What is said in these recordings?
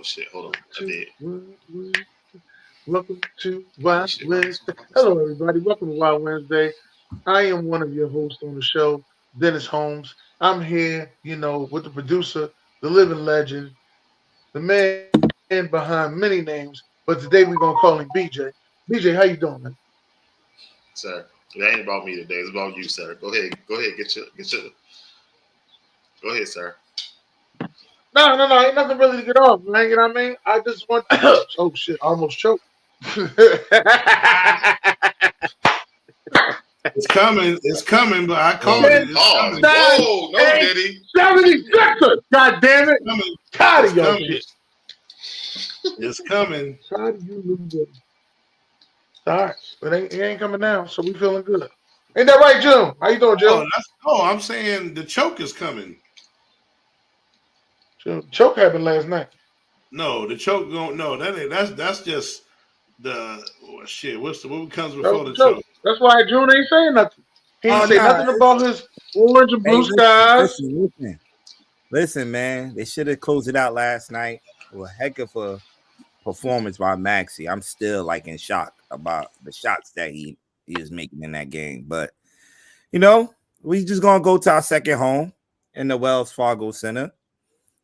shit. Hold on. I did. Welcome to Wild Wednesday. Hello, everybody. Welcome to Wild Wednesday. I am one of your hosts on the show, Dennis Holmes. I'm here, with the producer, the living legend, the man behind many names. But today we're gonna call him BJ. BJ, how you doing, man? Sir, it ain't about me today. It's about you, sir. Go ahead. Get your. Go ahead, sir. No. Ain't nothing really to get off, man. You know what I mean? I just want. Oh shit! I almost choked. It's coming, but I called it. Whoa, no, Diddy. 76ers. God damn it! Tired of your shit. It's coming. How do you lose it? All right, but it ain't coming now, so we feeling good. Ain't that right, Jim? How you doing, Jim? I'm saying the choke is coming. Choke happened last night. No, the choke don't. No, that's just the shit. What comes before the choke? That's why June ain't saying nothing. He ain't say nothing about his orange and blue skies. Listen, man. They should have closed it out last night. Well, heck of a performance by Maxey. I'm still in shock about the shots that he is making in that game. But we just gonna go to our second home in the Wells Fargo Center,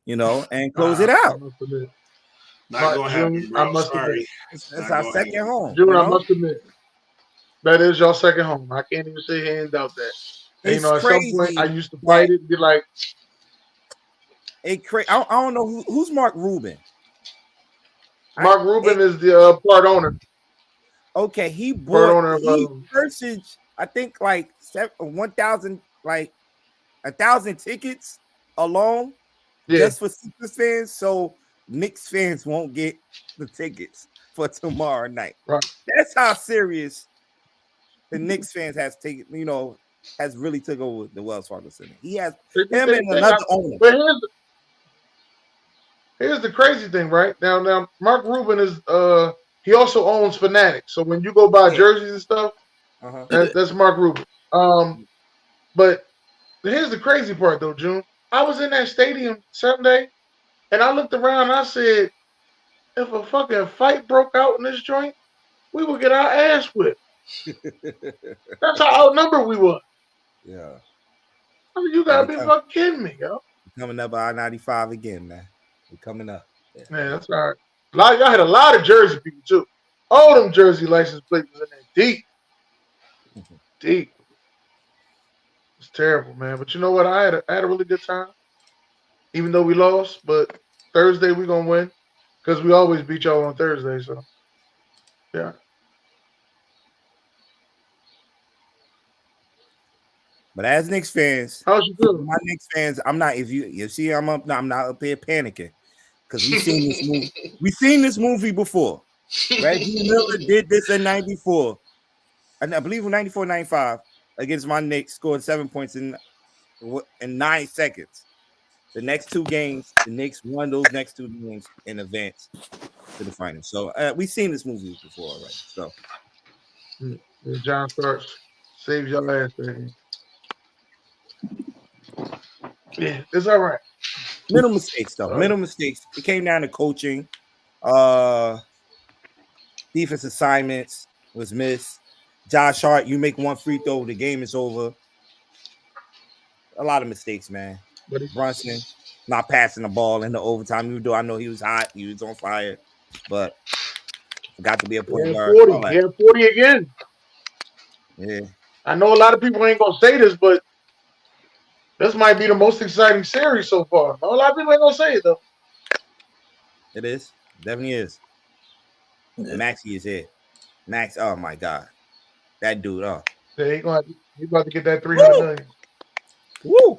and close it out. Not gonna happen, bro. Sorry. It's our second home. June, I must admit. That is your second home. I can't even sit here and doubt that. And, at some point, I used to fight it and be like, I don't know who's Mark Rubin. Mark Rubin is the part owner. Okay, he purchased, I think, 1,000 tickets alone just for Sixers fans, so Knicks fans won't get the tickets for tomorrow night. Right. That's how serious the Knicks fans has really took over the Wells Fargo Center. He has him and another owner. But here's the crazy thing, right? Now Mark Rubin is he also owns Fanatics. So when you go buy jerseys and stuff, that's Mark Rubin. But here's the crazy part though, June. I was in that stadium Sunday and I looked around and I said, if a fucking fight broke out in this joint, we would get our ass whipped. That's how outnumbered we were. Yeah. I mean, you gotta be fucking kidding me, yo. Coming up I-95 again, man. We're coming up. Yeah, that's all right. Y'all had a lot of Jersey people too. All them Jersey license plates was in there deep. Deep. It's terrible, man. But you know what? I had a really good time. Even though we lost, but Thursday we gonna win. Because we always beat y'all on Thursday, so yeah. But as Knicks fans, how's you feeling? My Knicks fans, I'm not. If you see, I'm not up here panicking because we've seen this movie. We've seen this movie before. Reggie Miller did this in '94, and I believe in '94, '95 against my Knicks, scored 7 points in 9 seconds. The next two games, the Knicks won those next two games in advance to the finals. So we've seen this movie before, right? So John Starks saves your ass, man. Yeah, it's all right. Little mistakes, though. Little mistakes. It came down to coaching. Defense assignments was missed. Josh Hart, you make one free throw, the game is over. A lot of mistakes, man. Brunson not passing the ball in the overtime. Even though I know he was hot, he was on fire, but got to be a point guard. 40. Yeah, 40 again. Yeah. I know a lot of people ain't gonna say this, but this might be the most exciting series so far. A lot of people ain't gonna say it though. It is. Definitely is. Yeah. Maxey is here. Max, oh my God. That dude, Yeah, he about to get that 300 million. Woo!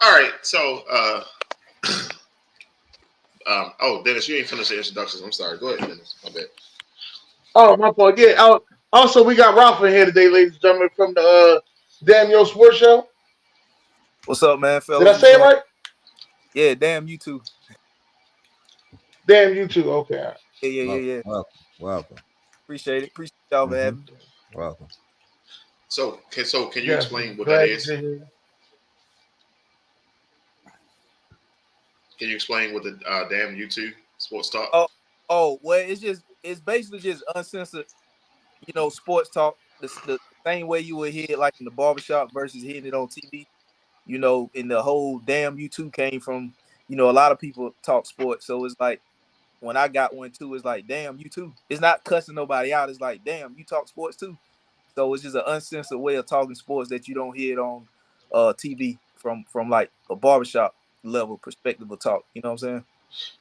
All right, so Dennis, you ain't finished the introductions. I'm sorry. Go ahead, Dennis. My bad. Oh, my fault. Yeah. Also, we got Ralph in here today, ladies and gentlemen, from the Damn Yo Sports Show. What's up, man? Fellas? Did I say it right? Yeah, damn you too. Damn you too. Okay. Yeah. Welcome. Appreciate y'all, man. Welcome. So can you explain what that is? Can you explain what the damn YouTube sports talk? Well, it's basically just uncensored, sports talk. The same way you would hear it like in the barbershop versus hearing it on TV. And the whole damn YouTube came from, a lot of people talk sports. So it's like when I got one too, it's like, damn, you too. It's not cussing nobody out. It's like, damn, you talk sports too. So it's just an uncensored way of talking sports that you don't hear it on TV from like a barbershop level perspective of talk. You know what I'm saying?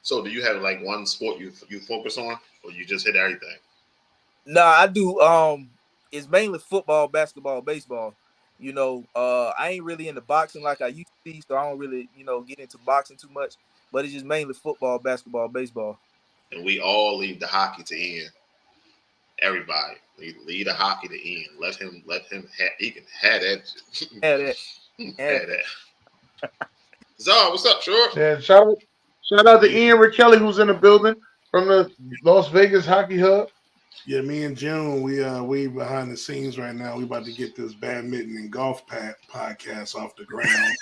So do you have like one sport you focus on, or you just hit everything? Nah, I do. It's mainly football, basketball, baseball. I ain't really into boxing like I used to be, so I don't really, get into boxing too much. But it's just mainly football, basketball, baseball. And we all leave the hockey to Ian. Everybody leave the hockey to Ian. Let him he can have that. Have that. Zara, what's up, Short? Yeah, shout out to Ian Rickelli, who's in the building from the Las Vegas Hockey Hub. Yeah, me and June, we behind the scenes right now. We about to get this badminton and golf podcast off the ground.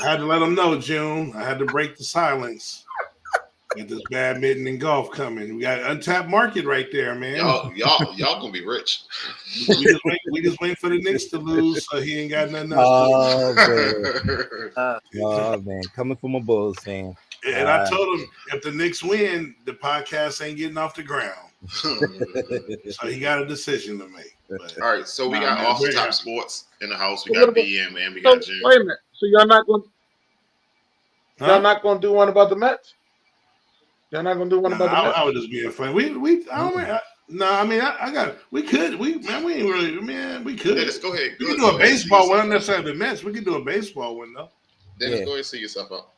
I had to let them know, June. I had to break the silence. Get this badminton and golf coming. We got an untapped market right there, man. Y'all gonna be rich. we just wait for the Knicks to lose, so he ain't got nothing else to do. Oh man, coming from a Bulls fan. And I told him if the Knicks win, the podcast ain't getting off the ground. So he got a decision to make. But, all right, so we got Off the Top Sports in the house. We got BM and we got Jim. Wait a minute. So y'all not going to do one about the Mets? Y'all not gonna do one about the Mets? I was just being funny. We could. We ain't really, man. We could. Dennis, go ahead. We can do a baseball one, not necessarily the Mets. We can do a baseball one though. Dennis, go ahead and see yourself out.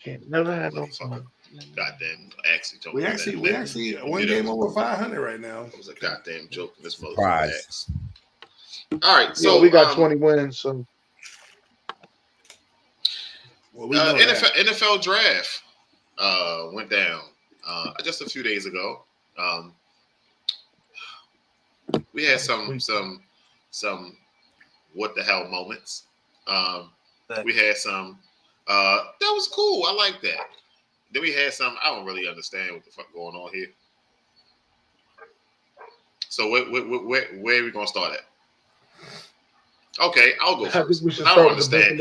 Can't never have no fun. Goddamn, we actually one game over 500 right now. It was a goddamn joke. This Surprise. All right, so we got 20 wins. So NFL draft went down just a few days ago. We had some what the hell moments. We had some that was cool. I like that. Then we had some. I don't really understand what the fuck going on here. So where are we gonna start at? Okay, I'll go first. I don't understand.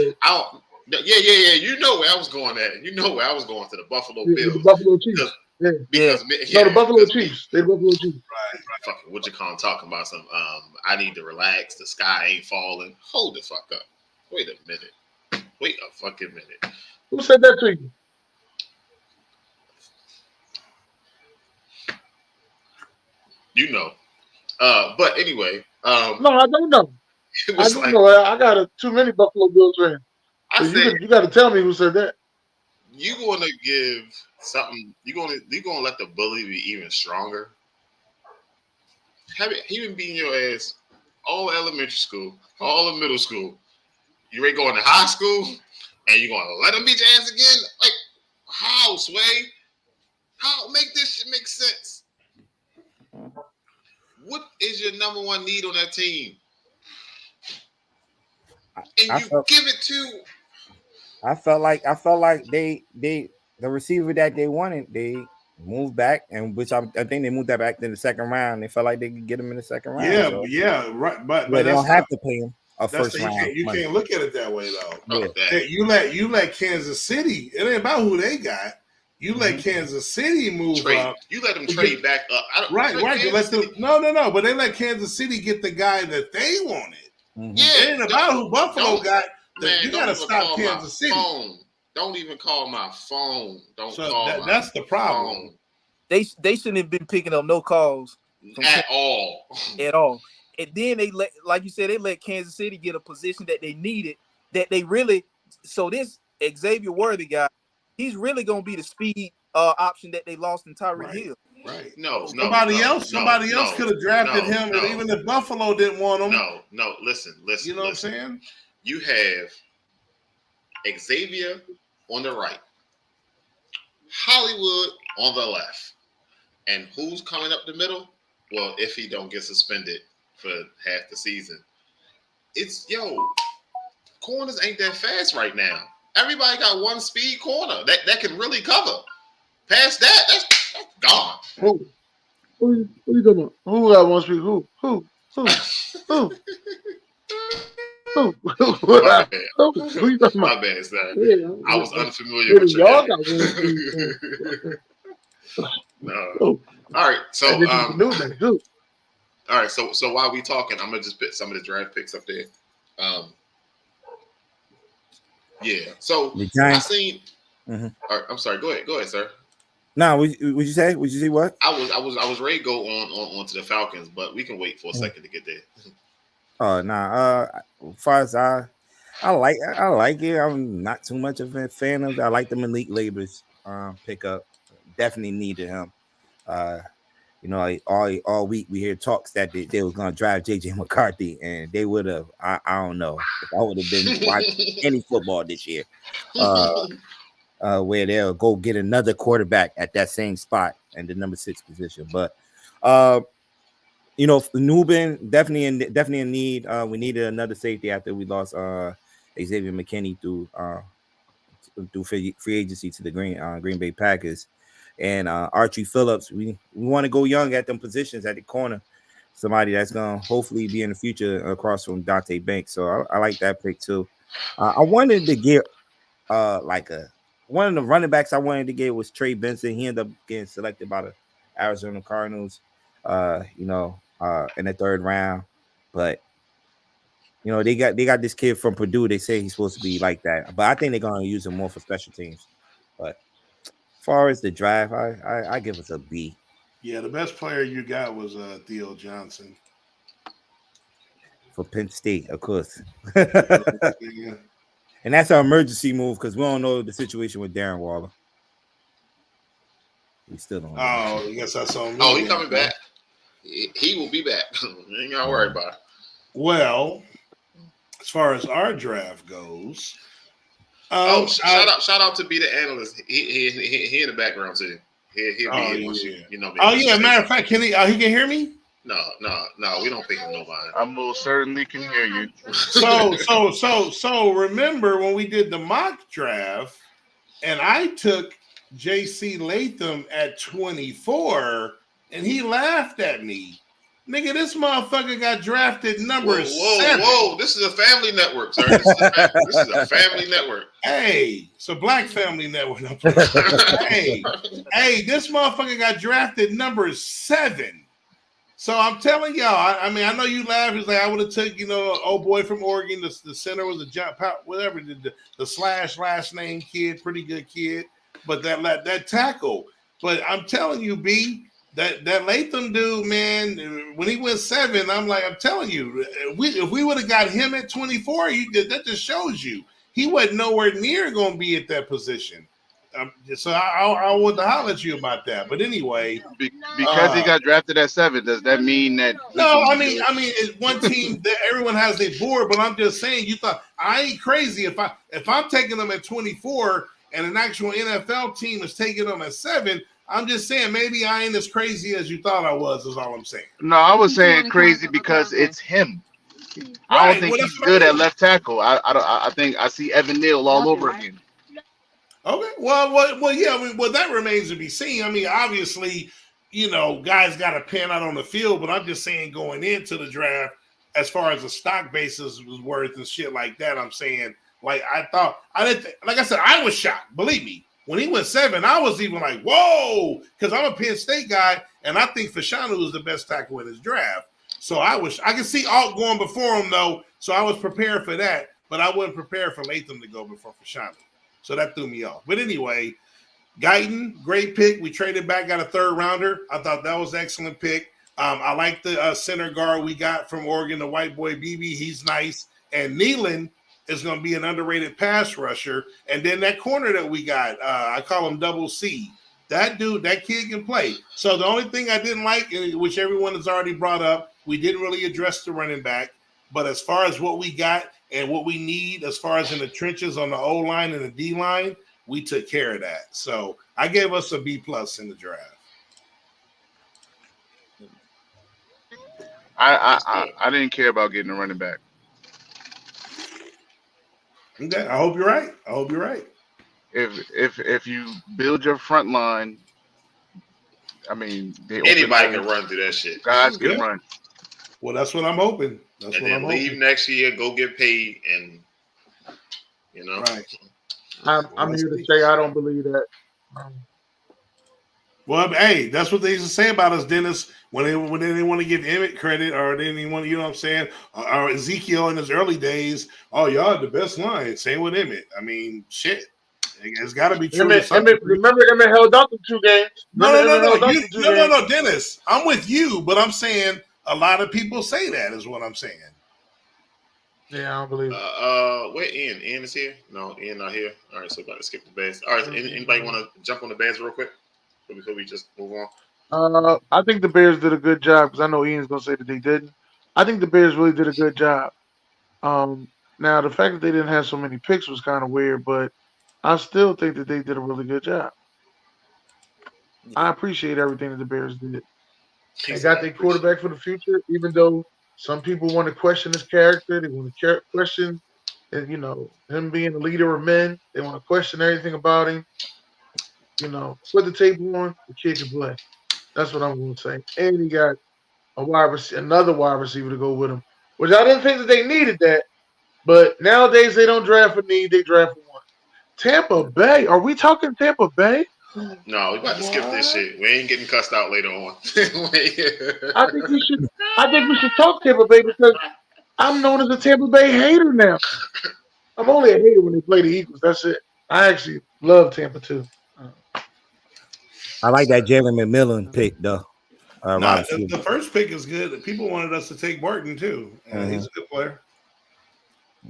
Yeah. You know where I was going at. You know where I was going to the Buffalo Bills. The Buffalo Chiefs. The Buffalo Chiefs. The Buffalo Chiefs. Right. Fucking what you call talking about some I need to relax. The sky ain't falling. Hold the fuck up. Wait a minute. Wait a fucking minute. Who said that to you? You know. But anyway. No, I don't know. I don't know. I got too many Buffalo Bills fans. So you got to tell me who said that. You going to give something? You going to let the bully be even stronger? He been beating your ass all elementary school, all of middle school. You ready going to high school, and you going to let him beat your ass again? Like how, Sway? How make this shit make sense? What is your number one need on that team? And give it to. I felt like they the receiver that they wanted, they moved back, and which I think they moved that back in the second round. They felt like they could get him in the second round. Yeah, right. But they don't have to pay him a first round. You can't look at it that way though. Yeah. You let Kansas City. It ain't about who they got. You let Kansas City move up. You let them trade back up. Right. You let them. No. But they let Kansas City get the guy that they wanted. Yeah, it ain't about who Buffalo got. Man, you gotta stop Kansas City. Phone. Don't even call my phone. That's the problem. They shouldn't have been picking up no calls at all. And then they like you said, they let Kansas City get a position that they needed. That they really. So this Xavier Worthy guy, he's really gonna be the speed option that they lost in Tyreek Hill. Right. Somebody else could have drafted him, and even if Buffalo didn't want him. No. Listen. You know what I'm saying? You have Xavier on the right, Hollywood on the left, and who's coming up the middle? Well, if he don't get suspended for half the season, it's corners ain't that fast right now. Everybody got one speed corner that can really cover. Past that, that's gone. Who you talking about? Who got one speed? Who? My bad. Who you talking about? My bad, sir. Yeah, I was unfamiliar with your y'all name. got one speed. No. Oh. All right, so And this is the new day too. all right, so while we talking, I'm gonna just put some of the draft picks up there. Yeah. So I seen. Mm-hmm. All right, I'm sorry. Go ahead, sir. No, would you say? Would you see what? I was ready to go on to the Falcons, but we can wait for a second to get there. Oh nah. As far as I like it. I'm not too much of a fan of it. I like the Malik Labors pickup. Definitely needed him. You know, all week we hear talks that they was gonna drive JJ McCarthy, and they would have. I don't know if I would have been watching any football this year. Where they'll go get another quarterback at that same spot and the number 6 position. But you know, Nubin definitely in need. We needed another safety after we lost Xavier McKinney through free agency to the Green Bay Packers. And Archie Phillips, we want to go young at them positions at the corner. Somebody that's gonna hopefully be in the future across from Dante Banks. So I like that pick too. I wanted to get one of the running backs I wanted to get was Trey Benson. He ended up getting selected by the Arizona Cardinals, in the 3rd round. But you know, they got this kid from Purdue. They say he's supposed to be like that, but I think they're gonna use him more for special teams. But as far as the drive, I give us a B. Yeah, the best player you got was Theo Johnson For Penn State, of course. Yeah. And that's our emergency move because we don't know the situation with Darren Waller. We still don't know. Oh, I guess I saw him. Oh, he's coming back. He will be back. You ain't gotta worry about it. Well, as far as our draft goes, shout out to be the analyst. He in the background too. He'll be once you know. Oh yeah, matter of fact, can he can hear me? No, we don't pay him no mind. I most certainly can hear you. So remember when we did the mock draft, and I took J.C. Latham at 24, and he laughed at me. Nigga, this motherfucker got drafted number 7. Whoa! This is a family network, sir. This is a family network. Hey, it's a black family network. hey, this motherfucker got drafted number 7. So I'm telling y'all, I mean, I know you laugh. It's like I would have took, old boy from Oregon. The center was a jump out, whatever. The slash last name kid, pretty good kid. But that tackle. But I'm telling you, B, that Latham dude, man, when he went 7, I'm telling you, if we would have got him at 24, that just shows you he wasn't nowhere near going to be at that position. So I want to holler at you about that. But anyway, because he got drafted at 7, does that mean that? No, I mean, it's one team that everyone has their board. But I'm just saying, you thought I ain't crazy if I'm taking them at 24 and an actual NFL team is taking them at 7. I'm just saying maybe I ain't as crazy as you thought I was. Is all I'm saying. No, I was saying crazy because it's him. I don't think he's good at left tackle. I think I see Evan Neal all over again. Okay, well, yeah. Well, that remains to be seen. I mean, obviously, guys got to pan out on the field, but I'm just saying going into the draft, as far as the stock basis was worth and shit like that, I'm saying, like I said, I was shocked. Believe me, when he went 7, I was even like, whoa, because I'm a Penn State guy, and I think Fashanu was the best tackle in his draft. So I can see Alt going before him though, so I was prepared for that, but I wasn't prepared for Latham to go before Fashanu. So that threw me off. But anyway, Guyton, great pick. We traded back, got a 3rd rounder. I thought that was an excellent pick. I like the center guard we got from Oregon, the white boy BB. He's nice. And Nealon is going to be an underrated pass rusher. And then that corner that we got, I call him Double C. That dude, that kid can play. So the only thing I didn't like, which everyone has already brought up, we didn't really address the running back. But as far as what we got and what we need as far as in the trenches on the O-line and the D-line, we took care of that. So I gave us a B+ in the draft. I didn't care about getting a running back. Okay, I hope you're right. I hope you're right. If you build your front line, I mean, anybody can run through that shit. Guys can run. Well, that's what I'm hoping. That's what I'm hoping. Leave next year, go get paid, and Right. I'm here to say I don't believe that. Well, hey, that's what they used to say about us, Dennis. When they didn't want to give Emmett credit, or they didn't want, you know what I'm saying, or Ezekiel in his early days. Oh, y'all had the best line. Same with Emmett. I mean, shit. It's got to be true. Remember Emmett held up in 2 games. No, Dennis. I'm with you, but I'm saying a lot of people say that is what I'm saying. Yeah, I don't believe it. Where Ian? Ian is here? No, Ian not here. All right, so about to skip the Bears. All right, anybody want to jump on the Bears real quick before we just move on? I think the Bears did a good job because I know Ian's gonna say that they didn't. I think the Bears really did a good job. Now the fact that they didn't have so many picks was kind of weird, but I still think that they did a really good job. I appreciate everything that the Bears did. They got their quarterback for the future, even though some people want to question his character. They want to question, him being the leader of men. They want to question everything about him. Put the tape on, the kid can play. That's what I'm going to say. And he got another wide receiver to go with him, which I didn't think that they needed that. But nowadays they don't draft for need; they draft for one. Tampa Bay? Are we talking Tampa Bay? No, we about to skip this shit. We ain't getting cussed out later on. I think we should talk Tampa Bay because I'm known as a Tampa Bay hater now. I'm only a hater when they play the Eagles. That's it. I actually love Tampa too. I like that Jalen McMillan pick though. The first pick is good. People wanted us to take Barton too. He's a good player.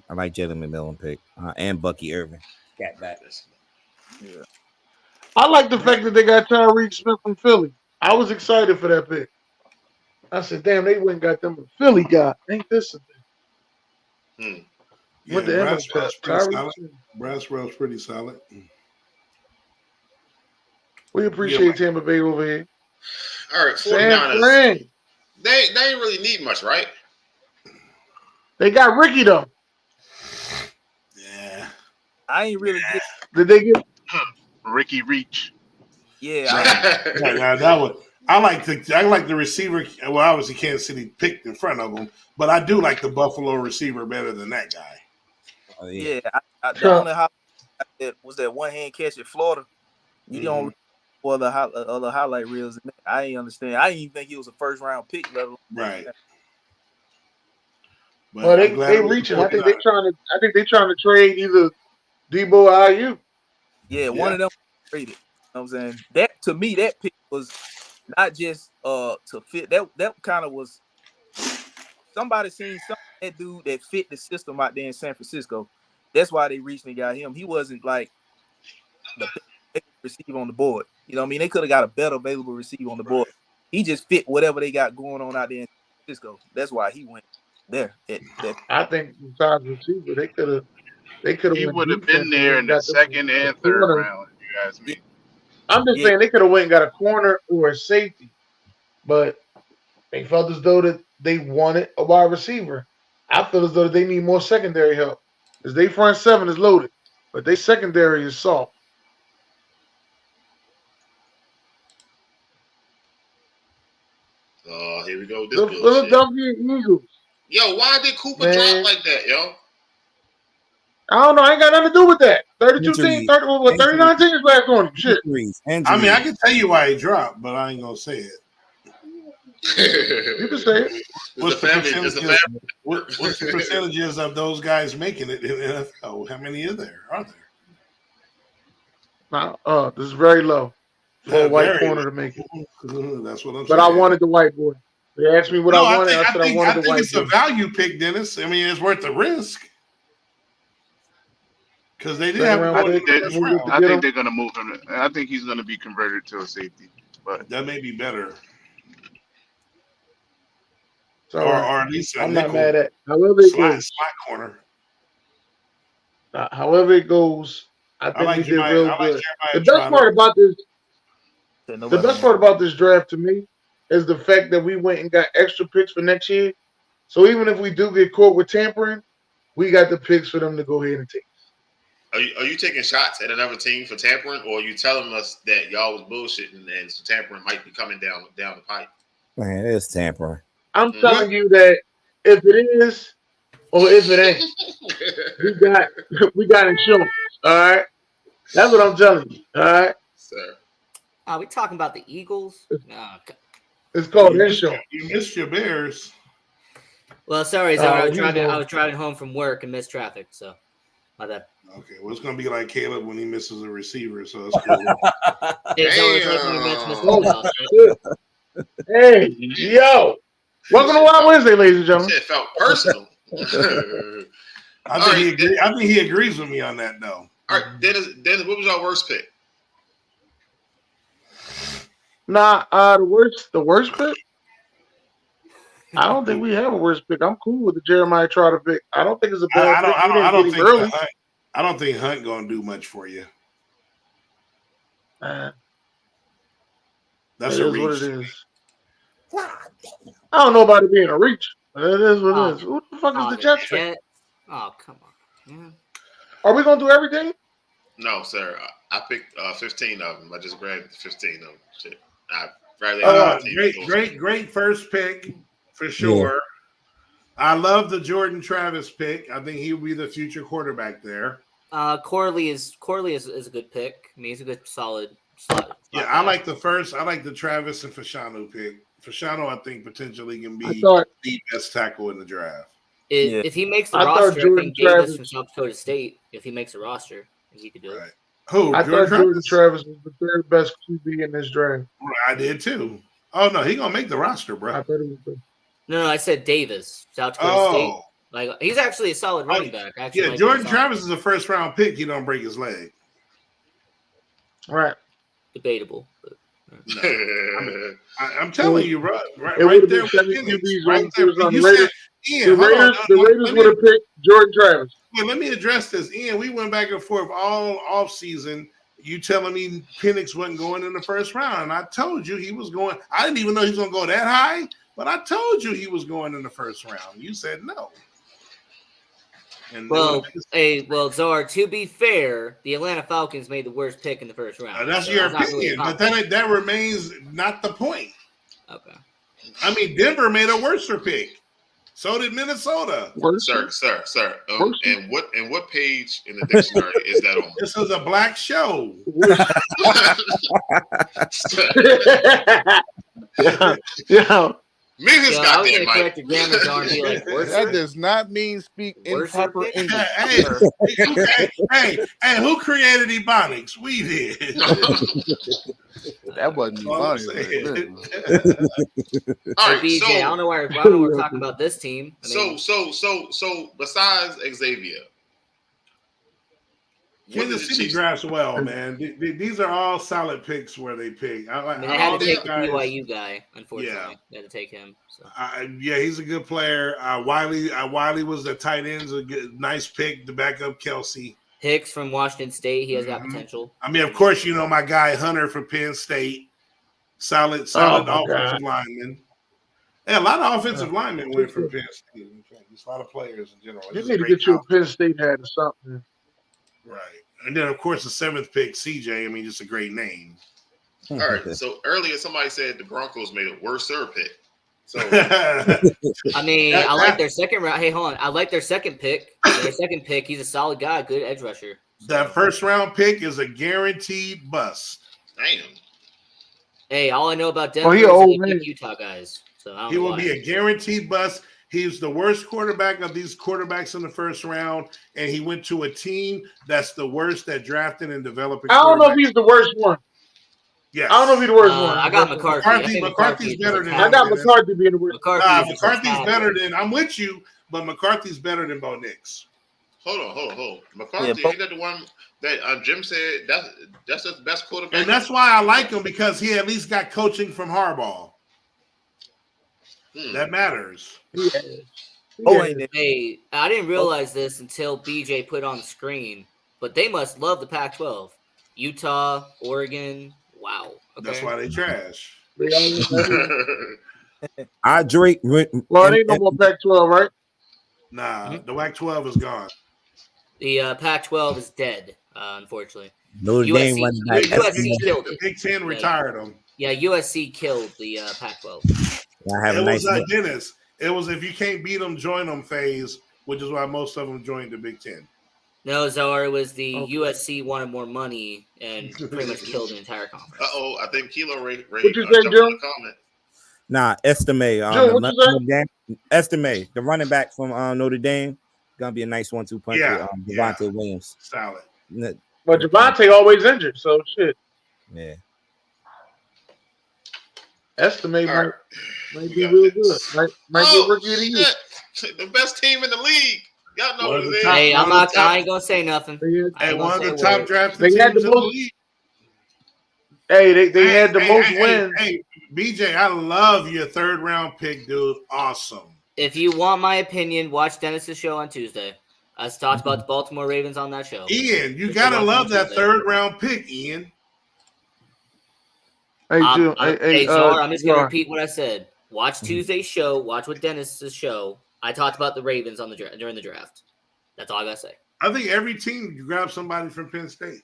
I like Jalen McMillan pick and Bucky Irvin. Got that. Yeah. I like the fact that they got Tyreek Smith from Philly. I was excited for that pick. I said, damn, they went and got them a Philly guy. Ain't this a thing? Yeah, Braswell's pretty solid. We appreciate Tampa Bay over here. All right, 49ers. They ain't really need much, right? They got Ricky though. Yeah. I ain't really get. Did they get Ricky Reach? Yeah. That one. I like the receiver. Well, obviously Kansas City picked in front of him, but I do like the Buffalo receiver better than that guy. Oh, yeah. The only was that one hand catch at Florida. You don't for the other highlight reels. I ain't understand. I didn't even think he was a first round pick level. Right. Well, they reaching. I think they're trying to trade either Debo or IU. Yeah, one of them traded. You know what I'm saying? That to me, that pick was not just to fit. That kind of was somebody seen that dude that fit the system out there in San Francisco. That's why they recently got him. He wasn't like the best receiver on the board. You know what I mean? They could have got a better available receiver on the board. He just fit whatever they got going on out there in San Francisco. That's why he went there. I think besides receiver, they could have. He would have been there in the second and third round. If you guys mean. I'm just saying they could have went and got a corner or a safety, but they felt as though that they wanted a wide receiver. I feel as though they need more secondary help because they front seven is loaded, but they secondary is soft. Oh, here we go. The Philadelphia Eagles. Yo, why did Cooper drop like that, yo? I don't know. I ain't got nothing to do with that. 32 teams, 39 teams last on him. Shit. I mean, I can tell you why he dropped, but I ain't gonna say it. You can say it. What's the percentages of those guys making it in the NFL? How many are there? This is very low for a white corner to make it. That's what I'm saying. But I wanted the white boy. They asked me what I wanted. I said I wanted the white boy. It's a value pick, Dennis. I mean, it's worth the risk. Because they did have I think they're going to move him. I think he's going to be converted to a safety. But that may be better. So, or at least I'm not mad at however it goes. Slot corner. However it goes, I think we did real good. The best part about this draft to me is the fact that we went and got extra picks for next year. So even if we do get caught with tampering, we got the picks for them to go ahead and take. Are you taking shots at another team for tampering, or are you telling us that y'all was bullshitting and some tampering might be coming down the pipe? Man, it's tampering. I'm telling you that if it is or if it ain't, we got insurance. All right, that's what I'm telling you. All right, sir. Are we talking about the Eagles? It's called insurance. You missed your Bears. Well, sorry, Zara. I was driving home from work and missed traffic, so my bad. Okay, well, it's gonna be like Caleb when he misses a receiver, so it's cool. Hey, yo! Welcome to Wild Wednesday, ladies and gentlemen. It felt personal. I think he agrees with me on that, though. All right, Dennis, what was your worst pick? Nah, the worst pick. I don't think we have a worst pick. I'm cool with the Jeremiah Trotter pick. I don't think it's a bad pick. I don't think Hunt gonna do much for you. That's a reach. what it is. I don't know about it being a reach. But it is what it is. Who the fuck is the Jets pick? Oh, come on. Man. Are we gonna do everything? No, sir. I picked 15 of them. I just grabbed 15 of them. Shit. Great first pick for sure. Yeah. I love the Jordan Travis pick. I think he will be the future quarterback there. Corley is a good pick. I mean, he's a good solid slot. Yeah, I like the Travis and Fashanu pick. Fashanu, I think potentially can be the best tackle in the draft. If he makes the roster, I think Davis from South Dakota State. If he makes a roster, he could do it. Who? I thought Jordan Travis was the third best QB in this draft. I did too. Oh no, he gonna make the roster, bro. I thought he was good. No, I said Davis, South Dakota State. Like he's actually a solid running back. Yeah, Jordan Travis is a first round pick. He don't break his leg. Right. Debatable. But, no. I'm telling you, bro. Right there. The Raiders would have picked Jordan Travis. Well, let me address this. Ian, we went back and forth all off season. You telling me Penix wasn't going in the first round. And I told you he was going. I didn't even know he was going to go that high, but I told you he was going in the first round. You said no. And Zar, to be fair, the Atlanta Falcons made the worst pick in the first round. That's your opinion, but that remains not the point. Okay. I mean, Denver made a worse pick. So did Minnesota. Sir. And what page in the dictionary is that on? This is a black show. Yeah. That does not mean speak improper English. Hey, who created Ebonics? We did. That wasn't Ebonics. All right, BJ, I don't know why we're talking about this team. So besides Xavier, Kansas City drafts well, man. These are all solid picks where they pick. I had to take the BYU guy, unfortunately. Yeah. They had to take him. So. He's a good player. Wiley was the tight end, a nice pick to back up Kelsey. Hicks from Washington State, he has got potential. I mean, of course, you know my guy Hunter from Penn State, solid offensive lineman. Yeah, a lot of offensive linemen went from Penn State. There's a lot of players in general. You need to get you a Penn State hat or something. Right. And then, of course, the 7th pick, CJ. I mean, just a great name. All right. So earlier, somebody said the Broncos made a worse pick. So I mean, I like their second round. Hey, hold on. I like their second pick. Their second pick, he's a solid guy, good edge rusher. That first round pick is a guaranteed bust. Damn. Hey, all I know about Denver is they Utah guys. So he will be a guaranteed bust. He's the worst quarterback of these quarterbacks in the first round, and he went to a team that's the worst at drafting and developing. I don't know if he's the worst one. Yes. I don't know if he's the worst one. I got McCarthy. McCarthy's better than him. I got McCarthy being the worst. McCarthy's better than. I'm with you, but McCarthy's better than Bo Nix. Hold on. McCarthy, ain't that the one that Jim said that's the best quarterback? And that's why I like him, because he at least got coaching from Harbaugh. That matters. Hey, I didn't realize this until BJ put on the screen, but they must love the Pac-12. Utah, Oregon, wow. Okay. That's why they trash. I drink. Well, it ain't no more Pac-12, right? Nah, the WAC-12 is gone. The Pac-12 is dead, unfortunately. Notre Dame running back. USC killed the it. Big Ten retired them. Yeah, USC killed the Pac-12. It was like Dennis. It was if you can't beat them, join them phase, which is why most of them joined the Big Ten. No, Czar, it was the USC wanted more money and pretty much killed the entire conference. I think Kilo Ray what you say, Joe? Nah, Estime. Estime, the running back from Notre Dame, gonna be a nice 1-2 punch with Javonte Williams. Solid. But Javonte always injured, so shit. Yeah. Estime might be real good. Might be rookie of the year. The best team in the league. Y'all know what it is. Hey, I ain't gonna say nothing. Hey, one of the top drafted teams in the league. Hey, they had the most wins. Hey, BJ, I love your third round pick, dude. Awesome. If you want my opinion, watch Dennis's show on Tuesday. I talked about the Baltimore Ravens on that show. Ian, you gotta love that third round pick, Ian. Hey, Joe. Czar, I'm just gonna repeat what I said. Watch Tuesday's show. Watch what Dennis's show. I talked about the Ravens on during the draft. That's all I gotta say. I think every team you grab somebody from Penn State.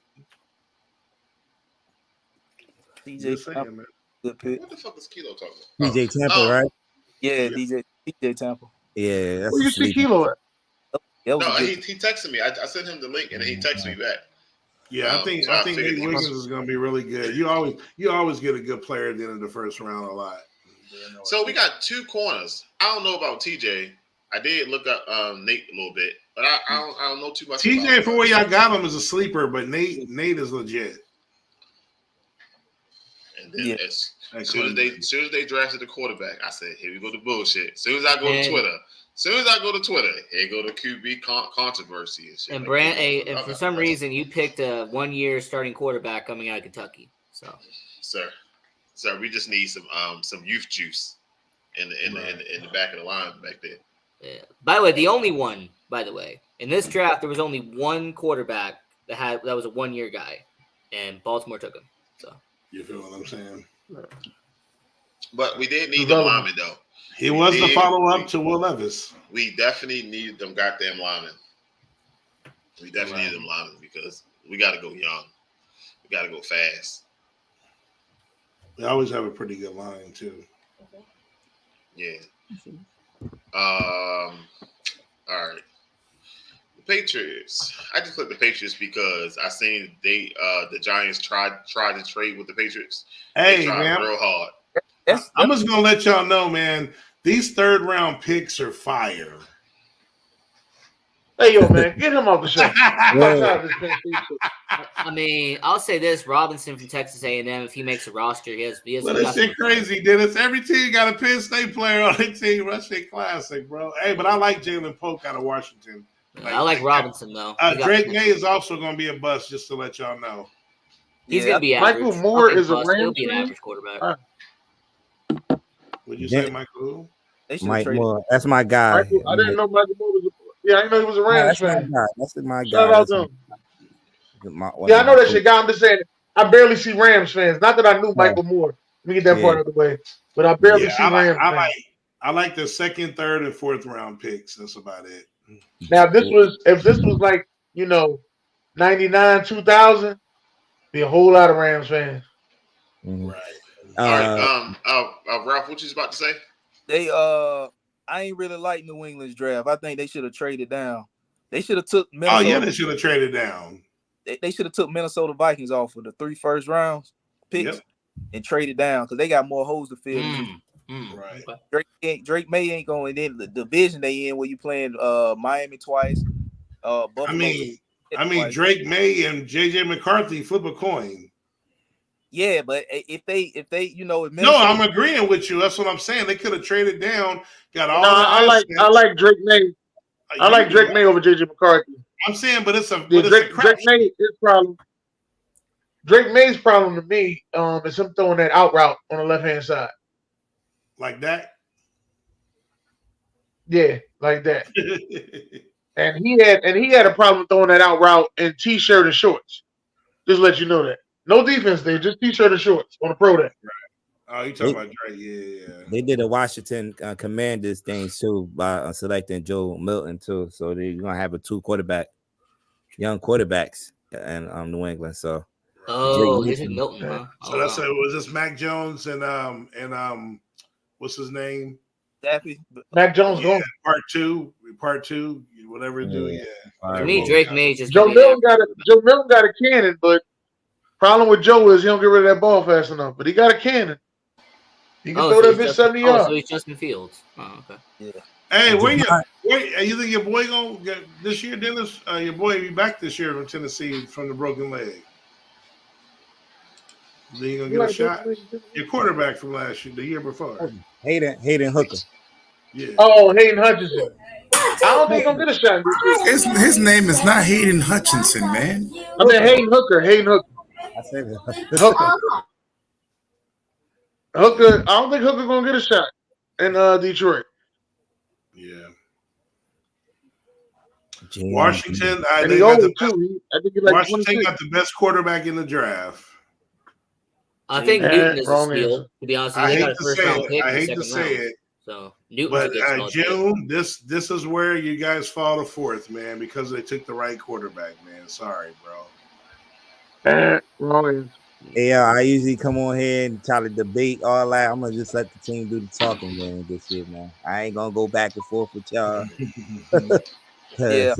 DJ Tampa. Good pick. What the fuck is Kilo talking about? DJ Tampa, right? Yeah, DJ Tampa. Yeah, that's where you see Kilo at? No, he texted me. I sent him the link and then he texted me back. Yeah, I think Nate Wiggins is going to be really good. You always get a good player at the end of the first round a lot. So we got two corners. I don't know about TJ. I did look up Nate a little bit, but I don't know too much. TJ, for where y'all got him, is a sleeper, but Nate is legit. And then as soon as they drafted the quarterback, I said, "Here we go to bullshit." As soon as I go to Twitter, here go to QB controversy and shit. And Brand, and for some reason, you picked a 1-year starting quarterback coming out of Kentucky. So, sir, we just need some youth juice in the back of the line back there. Yeah. By the way, the only one. By the way, in this draft, there was only one quarterback that was a 1-year guy, and Baltimore took him. So you feel what I'm saying? But we did need the lineman though. He was the follow-up to Will Levis. We definitely needed them goddamn linemen. We definitely needed them linemen because we got to go young. We got to go fast. We always have a pretty good line too. Yeah. All right. The Patriots. I just clicked the Patriots because I seen the Giants tried to trade with the Patriots. Hey, man, real hard. I'm just gonna let y'all know, man. These third round picks are fire. Hey, yo, man, get him off the show. I mean, I'll say this: Robinson from Texas A&M, if he makes a roster, he has. Well, that shit crazy, Dennis. Every team got a Penn State player on their team. That shit classic, bro. Hey, but I like Jalen Polk out of Washington. I like Robinson though. Drake May is also going to be a bust, just to let y'all know. He's going to be average. Michael Moore is a He'll be an average quarterback. Would you say Michael who? Mike Moore. That's my guy. I didn't know Michael Moore was I didn't know he was a Rams fan. That's my guy. Shout out to him. I know that shit, guy. I'm just saying, I barely see Rams fans. Not that I knew Michael Moore. Let me get that part out of the way. But I barely see Rams fans. I like the second, third, and fourth round picks. That's about it. Now, if this was like, 99, 2000, be a whole lot of Rams fans. Right. All right. Ralph, what you was about to say? They I ain't really like New England's draft. I think they should have traded down. They should have took Minnesota. Oh yeah, they should have traded down. They should have took Minnesota Vikings off of the 3 first rounds picks and traded down because they got more holes to fill. Right. Drake May ain't going in the division they in where you playing Miami twice. Buffalo I mean Drake May and JJ McCarthy flip a coin. Yeah, but if they if no, I'm agreeing with you. That's what I'm saying. They could have traded down, got all. I like Drake May. I like Drake May over JJ McCarthy. I'm saying, but it's a Drake May. His problem. Drake May's problem to me is him throwing that out route on the left hand side. Like that. Yeah, like that. and he had a problem throwing that out route in t-shirt and shorts. Just let you know that. No defense there, just t-shirt and shorts on a pro day. Right. Oh, you talking about Drake? Yeah. They did a Washington Commanders thing too by selecting Joe Milton too. So they're gonna have a 2 quarterback young quarterbacks in New England. So this is Milton, huh? So that's it. Was this Mac Jones and what's his name? Daffy. Mac Jones going. Part two, whatever it do. Yeah. To me, Drake May just Joe Milton got a cannon, but problem with Joe is he don't get rid of that ball fast enough. But he got a cannon. He can throw that bitch 70 yards. So he's Justin Fields. Oh, okay. Yeah. Hey, you think your boy gonna get this year, Dennis? Your boy be back this year from Tennessee from the broken leg. Then you gonna get a shot? Your quarterback from last year, the year before. Hayden Hooker. Yeah. Oh, Hayden Hutchinson. I don't think he'll get a shot. His name is not Hayden Hutchinson, man. I mean Hayden Hooker. I said Hooker. Hooker. I don't think Hooker gonna get a shot in Detroit. Yeah. James. Washington. I think Washington got the best quarterback in the draft. I think Newton is a steal. To be honest, I they got a first round pick. I hate to say it. So Newton. But June, this is where you guys fall to fourth, man, because they took the right quarterback, man. Sorry, bro. Wrong. Yeah, I usually come on here and try to debate all that. I'm gonna just let the team do the talking, man. This year, man. I ain't gonna go back and forth with y'all. Yeah. There you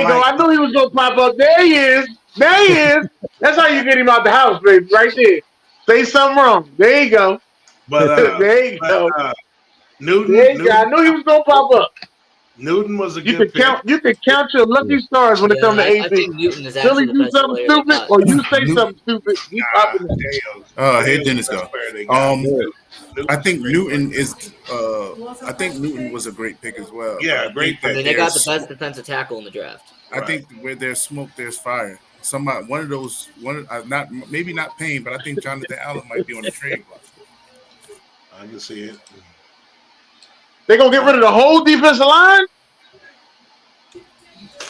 go. I knew he was gonna pop up. There he is. That's how you get him out the house, baby. Right there. Say something wrong. There you go. But there you go. Newton. I knew he was gonna pop up. Newton was a good pick. You can count your lucky stars when it comes to AP. I think Newton is actually Billy do something stupid, or you say something stupid. Hey, Dennis, go. I think Newton is. I think Newton was a great pick as well. Yeah, great pick. I mean, they got the best defensive tackle in the draft. I think where there's smoke, there's fire. Maybe not Payne, but I think Jonathan Allen might be on the trade block. I can see it. They gonna get rid of the whole defensive line?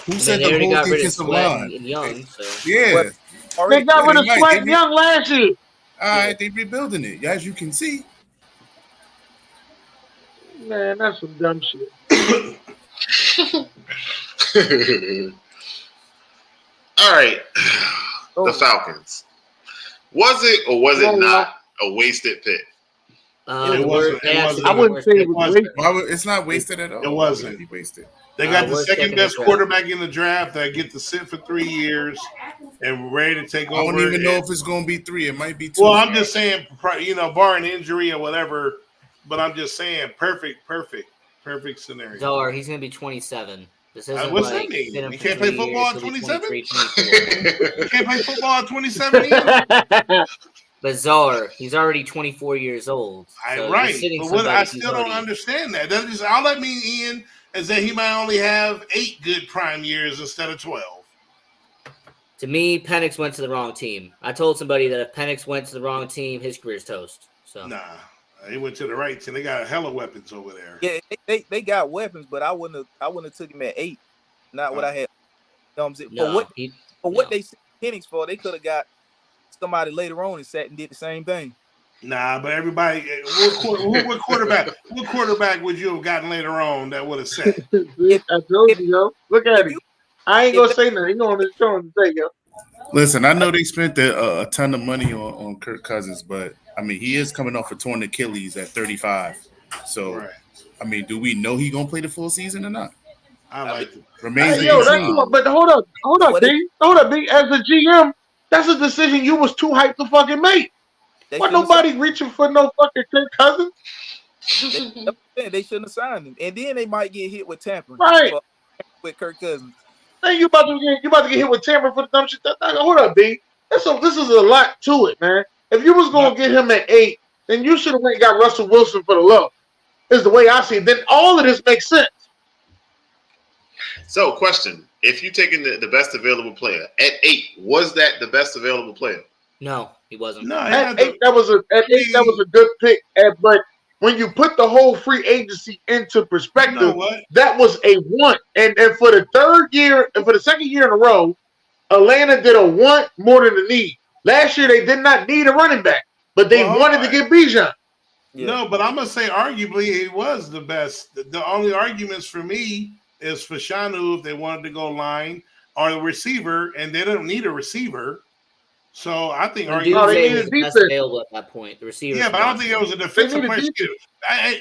Who said the whole defensive line? Young, so. Yeah. They got rid of Sweat and Young last year. All right, they rebuilding it, as you can see. Man, that's some dumb shit. All right. The Falcons. Was it or was it not a wasted pick? It wasn't. I wouldn't say it was wasted. It's not wasted at all. It wasn't. Wasted. They got the second best quarterback in the draft that get to sit for 3 years and ready to take over. I don't even know if it's going to be 3. It might be 2. Well, I'm just saying, barring injury or whatever. But I'm just saying, perfect scenario. Czar, he's going to be 27. This isn't what's like that mean? You can't play football at 27? You can't play football at 27 either? But Czar, he's already 24 years old. So right. But I still don't understand that. All that means, Ian, is that he might only have 8 good prime years instead of 12. To me, Penix went to the wrong team. I told somebody that if Penix went to the wrong team, his career's toast. So nah, he went to the right team. They got a hell of weapons over there. Yeah, they got weapons, but I wouldn't have took him at 8. Not what I had. You know what I'm saying? For what they sent Penix for, they could have got somebody later on and sat and did the same thing. Nah, but everybody, what quarterback would you have gotten later on that would have sat? I told you, yo. Look at him. I ain't gonna say nothing. He on his phone to say, yo. Listen, I know they spent a ton of money on Kirk Cousins, but I mean, he is coming off a torn Achilles at 35. So, right. I mean, do we know he gonna play the full season or not? I like it. Remains but hold up, B. As a GM, that's a decision you was too hyped to fucking make. Why nobody reaching for no fucking Kirk Cousins? They shouldn't have signed him, and then they might get hit with tampering. Right. With Kirk Cousins. Hey, you about to get hit with tampering for the dumb shit. Hold up, B. This is a lot to it, man. If you was gonna get him at 8, then you should have went and got Russell Wilson for the low. Is the way I see it. Then all of this makes sense. So, question: if you taking the best available player at 8, was that the best available player? No, he wasn't. No, at 8 that was a good pick. But when you put the whole free agency into perspective, that was a want. And for the second year in a row, Atlanta did a want more than a need. Last year they did not need a running back, but they wanted to get Bijan. Yeah. No, but I'm gonna say arguably he was the best. The only arguments for me is for Shanu if they wanted to go line, or the receiver, and they don't need a receiver. So I think they arguably was the best available at that point. The receiver. Yeah, but I don't think it was a defensive player.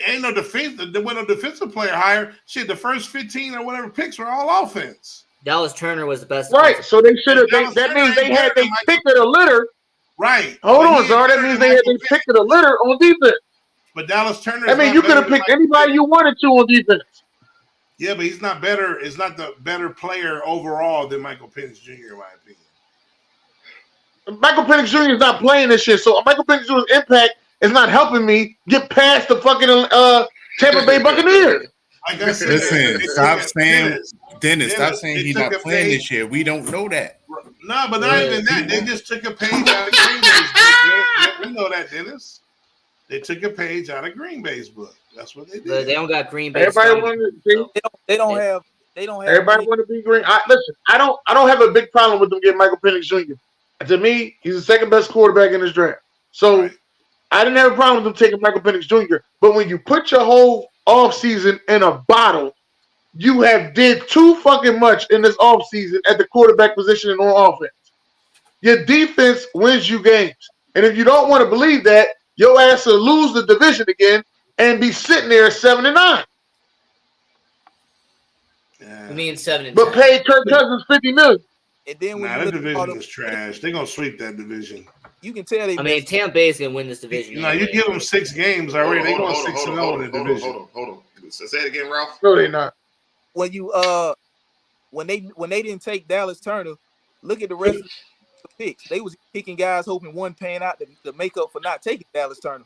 Ain't no defense. There wasn't no defensive player higher. Shit, the first 15 or whatever picks were all offense. Dallas Turner was the best. Right, so they should have. That means they had they picked of the litter. Right. Hold on, Zar. That means they had they picked of the litter on defense. But Dallas Turner. I mean, you could have picked anybody you wanted to on defense. Yeah, but he's not better. Is not the better player overall than Michael Penix Jr. in my opinion. Michael Penix Jr. is not playing this shit, so Michael Penix Jr.'s impact is not helping me get past the fucking Tampa Bay Buccaneers. Like I said, listen, stop saying, Dennis, stop saying he's not playing this year. We don't know that. No, but not even that. They just took a page out of Green Bay's book. We know that, Dennis. They took a page out of Green Bay's book. That's what they did. But they don't got Green Bay. Everybody want to see. They don't have. Everybody want to be green. Listen, I don't have a big problem with them getting Michael Penix Jr. To me, he's the second best quarterback in this draft. So I didn't have a problem with them taking Michael Penix Jr. But when you put your whole offseason in a bottle, you have did too fucking much in this offseason at the quarterback position and on offense. Your defense wins you games. And if you don't want to believe that, your ass will lose the division again and be sitting there at 7-9. I mean 7-10. But pay Kirk Cousins $50 million. And then when that division is trash. They're gonna sweep that division. You can tell they. I mean, Tampa Bay is gonna win this division. No, you give them 6 games already. They're going 6-0 in the division. Hold on. Say it again, Ralph. No, they're not. When you when they didn't take Dallas Turner, look at the rest of the picks. They was picking guys hoping one pan out to make up for not taking Dallas Turner.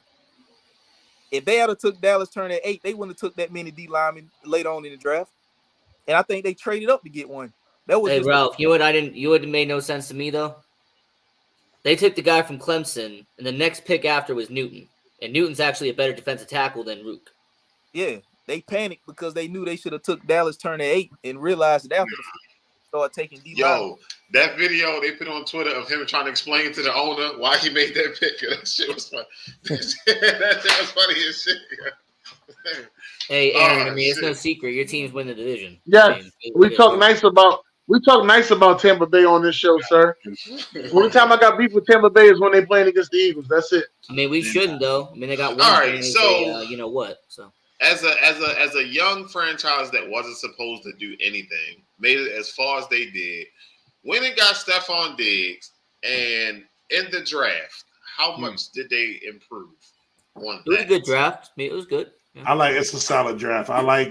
If they had took Dallas Turner at 8, they wouldn't have took that many D linemen later on in the draft. And I think they traded up to get one. That was Ralph, you would have made no sense to me though. They took the guy from Clemson, and the next pick after was Newton. And Newton's actually a better defensive tackle than Rook. Yeah, they panicked because they knew they should have took Dallas Turner at 8 and realized it after the started taking D. Yo, that video they put on Twitter of him trying to explain to the owner why he made that pick. That shit was funny. that shit was funny as shit. Hey, Aaron, I mean, it's no secret. Your team's win the division. Yes, we talk nice about Tampa Bay on this show, sir. Only time I got beef with Tampa Bay is when they playing against the Eagles. That's it. I mean, we shouldn't though. I mean, they got one. All right, so you know what? So as a young franchise that wasn't supposed to do anything, made it as far as they did, went and got Stephon Diggs, and in the draft, how much did they improve on it was a good draft. I mean, it was good. It's a solid draft. I like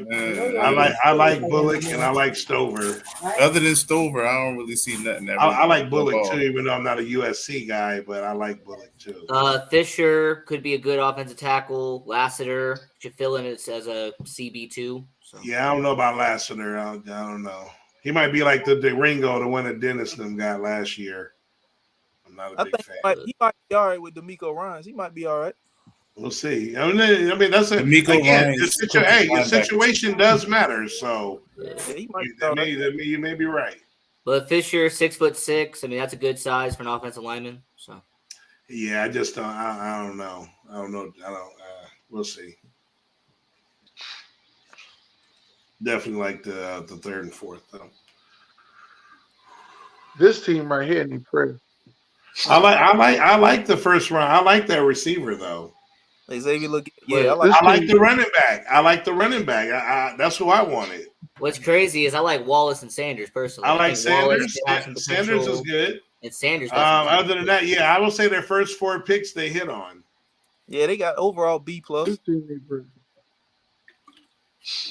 Bullock and I like Stover. Other than Stover, I don't really see nothing. I like Bullock too, even though I'm not a USC guy, but I like Bullock too. Fisher could be a good offensive tackle. Lassiter should fill in as a CB2. So. Yeah, I don't know about Lassiter. I don't know. He might be like the Ringo, the one that Dennis them got last year. I'm not a big fan. He might be all right with D'Amico Ryans. He might be all right. We'll see. I mean that's a your situation does matter. So you may be right. But Fisher 6'6". I mean, that's a good size for an offensive lineman. So yeah, I just don't. I don't know. We'll see. Definitely like the third and fourth though. This team right here needs prayer. I like the first round. I like that receiver though. Xavier look. Yeah, I like the running back. That's who I wanted. What's crazy is I like Wallace and Sanders personally. I like Sanders. Sanders is good. And Sanders. Other than that, yeah, I will say their first 4 picks they hit on. Yeah, they got overall B+. We played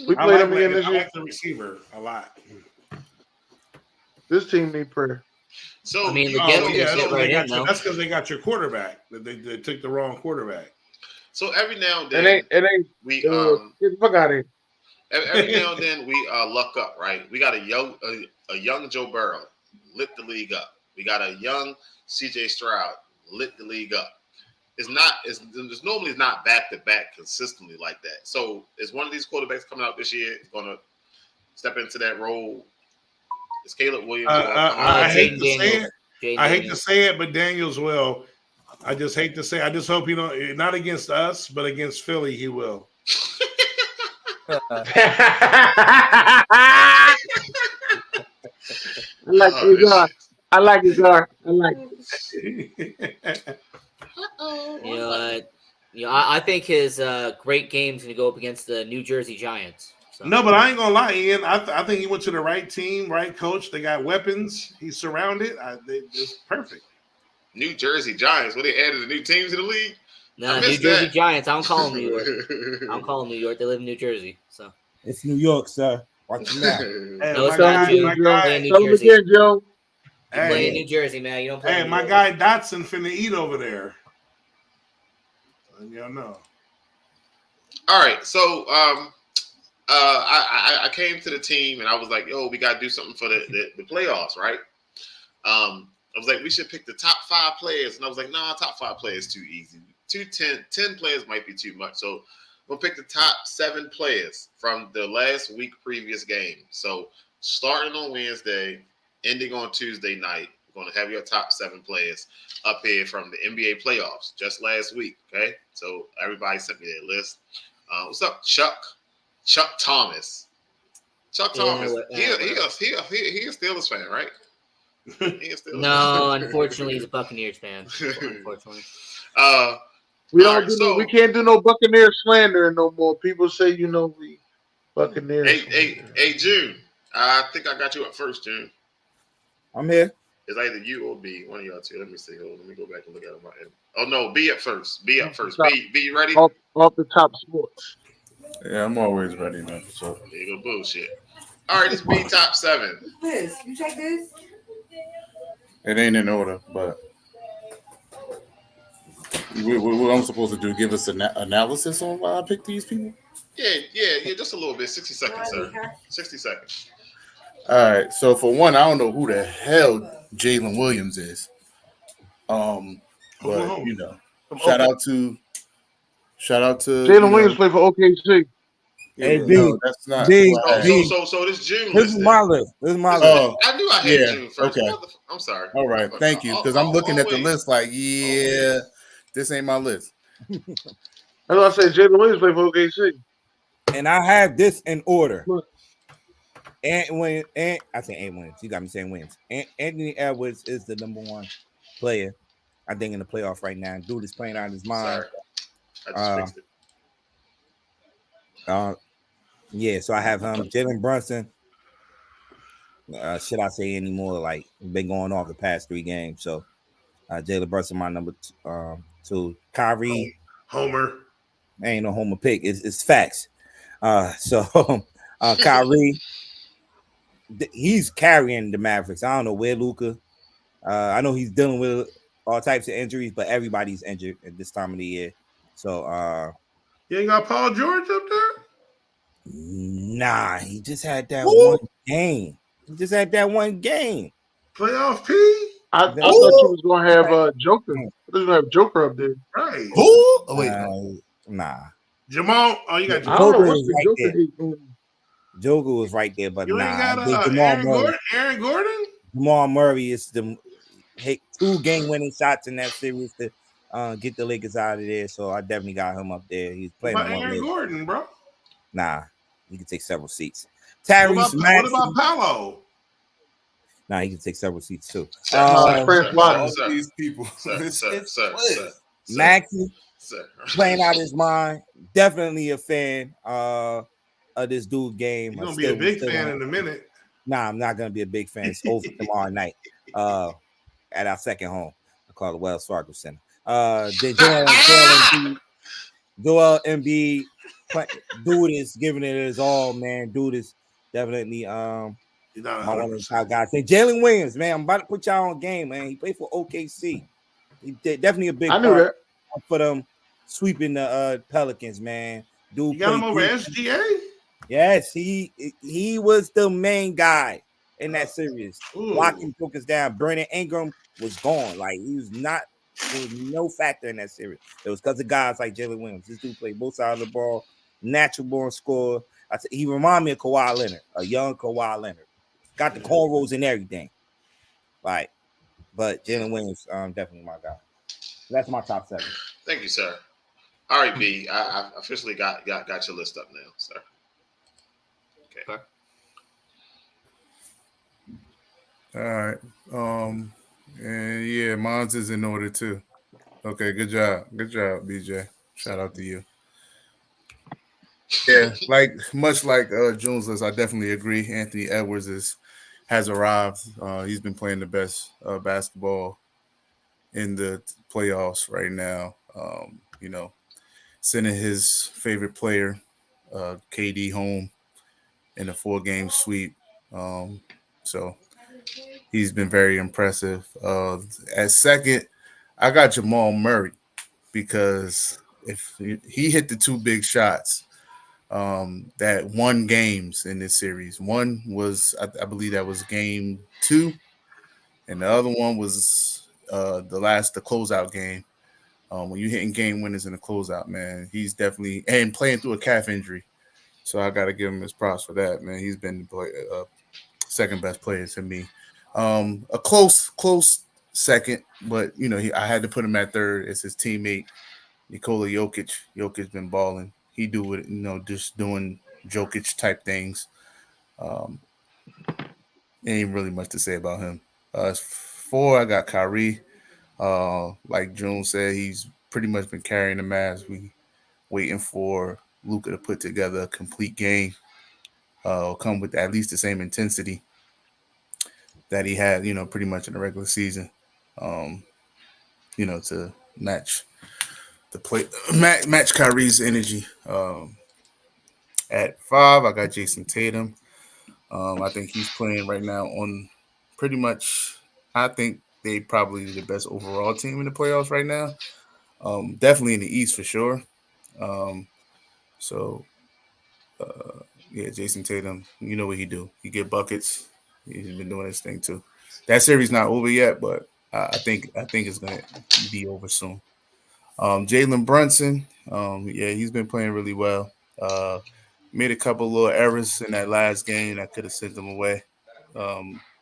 them again this year. I like the receiver a lot. This team need prayer. So I mean, that's because they got your quarterback. They took the wrong quarterback. So every now and then, we get the fuck out of here. Every now and then we luck up, right? We got a young Joe Burrow lit the league up. We got a young CJ Stroud lit the league up. It's normally not back to back consistently like that. So is one of these quarterbacks coming out this year going to step into that role? Is Caleb Williams? I hate to say it, but Daniels will. I just hate to say. I just hope he don't. Not against us, but against Philly, he will. I like Izar. I like Izar. I like it. I think his great game's going to go up against the New Jersey Giants. So. No, but I ain't gonna lie, Ian. I think he went to the right team, right coach. They got weapons. He's surrounded. It's perfect. New Jersey Giants. What, they added a new team to the league? No, New Jersey Giants. I don't call them New York. I don't call them New York. They live in New Jersey. So it's New York, sir. Watch your mouth. No, it's not New Jersey. Tell him again, Joe. You play in New Jersey, man. You don't play. Hey, my guy Dotson finna eat over there. Y'all know. All right, so I came to the team and I was like, yo, we gotta do something for the playoffs, right? I was like, we should pick the top 5 players, and I was like, nah, top 5 players too easy. 10 players might be too much, so we'll pick the top 7 players from the last week previous game. So starting on Wednesday, ending on Tuesday night, we're going to have your top 7 players up here from the NBA playoffs just last week. Okay, so everybody sent me their list. What's up, Chuck Thomas? Chuck Thomas. He a Steelers fan, right? No, unfortunately, he's a Buccaneers fan. Unfortunately, we can't do no Buccaneer slander no more. People say we Buccaneers. Hey, June. I think I got you up first, June. I'm here. It's either you or B, one of y'all two. Let me see. Let me go back and look at my end. Oh no, B up first. B, you ready? Off the top sports. Yeah, I'm always ready, man. So there you go, bullshit. All right, it's B top 7. This you check this. It ain't in order, but what I'm supposed to do? Give us an analysis on why I picked these people? Yeah, just a little bit. 60 seconds, sir. 60 seconds. All right. So for one, I don't know who the hell Jalen Williams is. But shout out to Jalen Williams played for OKC. Hey, no, that's not. So this June. This is my list. Oh, I knew I had June first. Okay. I'm sorry. All right. Thank you. Because I'm looking at the list like, this ain't my list. That's why I said Jalen Williams played for OKC. And I have this in order. I say Ant Williams. You got me saying Williams. Anthony Edwards is the number 1 player, I think, in the playoff right now. Dude is playing out of his mind. Sorry. I just fixed it. Yeah, so I have Jalen Brunson. Should I say anymore? Like, been going off the past 3 games. So Jalen Brunson, my number 2. Kyrie. Homer. Ain't no homer pick. It's facts. Kyrie, he's carrying the Mavericks. I don't know where Luka. I know he's dealing with all types of injuries, but everybody's injured at this time of the year. So you ain't got Paul George up there? Nah, he just had that one game. Playoff P? I thought you was gonna have Joker. I was gonna have Joker up there. Right. Who? Oh, wait. Nah. Jamal. Oh, you got Jamal. I don't know what's the Joker. Joker was right there, but you nah. Ain't got Aaron Gordon? Jamal Murray is the 2 game-winning shots in that series to get the Lakers out of there. So I definitely got him up there. He's playing on Aaron Gordon, bro. Nah, he can take several seats. Tyrese Maxey. What about Paolo? Nah, he can take several seats too. These people. Maxey playing out his mind. Definitely a fan of this dude game. You're gonna be a big fan in a minute. Nah, I'm not gonna be a big fan. It's over tomorrow night. At our second home. I call it Wells Fargo Center. Joel Embiid, dude is giving it his all, man. Dude is definitely my one of the top guys. Say Jalen Williams, man. I'm about to put y'all on game, man. He played for OKC. He did definitely a big I knew that for them sweeping the Pelicans, man. Dude, you got him over SGA? Yes, he was the main guy in that series. Locking focus down. Brandon Ingram was gone. Like, he was not, there was no factor in that series. It was because of guys like Jalen Williams. This dude played both sides of the ball, natural born scorer. He reminded me of Kawhi Leonard, a young Kawhi Leonard. Got the cornrows and everything. Like, but Jalen Williams, definitely my guy. That's my top 7. Thank you, sir. All right, B. I officially got your list up now, sir. Okay. All right. And yeah, mine's is in order too. Okay, good job. Good job, BJ. Shout out to you. Yeah, like much like June's list, I definitely agree. Anthony Edwards has arrived. He's been playing the best basketball in the playoffs right now. Sending his favorite player, KD, home in a 4-game sweep. So he's been very impressive. At second, I got Jamal Murray because if he hit the 2 big shots that won games in this series. One was, I believe, that was game 2, and the other one was the closeout game. When you're hitting game winners in the closeout, man, he's definitely and playing through a calf injury. So I got to give him his props for that, man. He's been the second best player to me. A close second, but I had to put him at third. It's his teammate Nikola Jokic. Jokic been balling. He do it, just doing Jokic type things. Ain't really much to say about him. 4, I got Kyrie. Like June said, he's pretty much been carrying the Mavs. We waiting for Luka to put together a complete game. Come with at least the same intensity that he had, pretty much in the regular season. To match Kyrie's energy. At 5, I got Jason Tatum. I think he's playing right now on pretty much. I think they probably the best overall team in the playoffs right now. Definitely in the East for sure. Yeah, Jason Tatum, you know what he do. He get buckets. He's been doing his thing too. That series not over yet, but I think it's gonna be over soon. Jalen Brunson, yeah, he's been playing really well. Made a couple little errors in that last game that could have sent them away,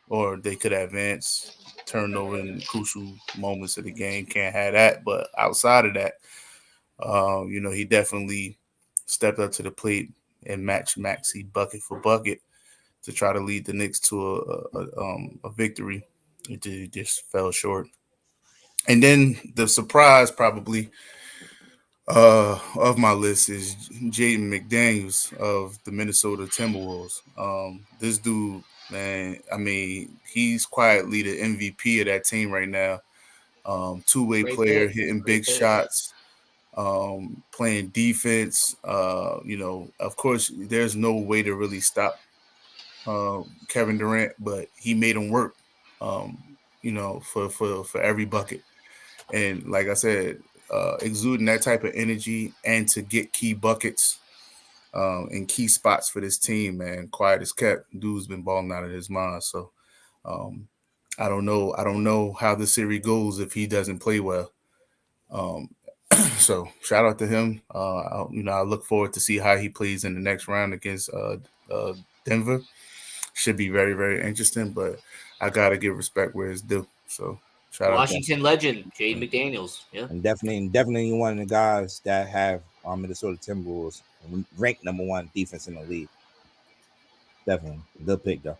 or they could have advanced. Turned over in crucial moments of the game. Can't have that. But outside of that, he definitely stepped up to the plate and matched Maxey bucket for bucket to try to lead the Knicks to a victory. It just fell short. And then the surprise probably of my list is Jaden McDaniels of the Minnesota Timberwolves. This dude, man, I mean, he's quietly the MVP of that team right now. Two-way player, hitting big shots, playing defense. Of course, there's no way to really stop Kevin Durant, but he made him work, for every bucket. And like I said, exuding that type of energy and to get key buckets in key spots for this team, man, quiet as kept. Dude's been balling out of his mind. So I don't know how the series goes if he doesn't play well. So shout out to him. I look forward to see how he plays in the next round against Denver. Should be very, very interesting, but I gotta give respect where it's due. So shout out Washington legend, Jaden McDaniels. Yeah. And definitely one of the guys that have Minnesota Timberwolves ranked number 1 defense in the league. Definitely. Good pick though.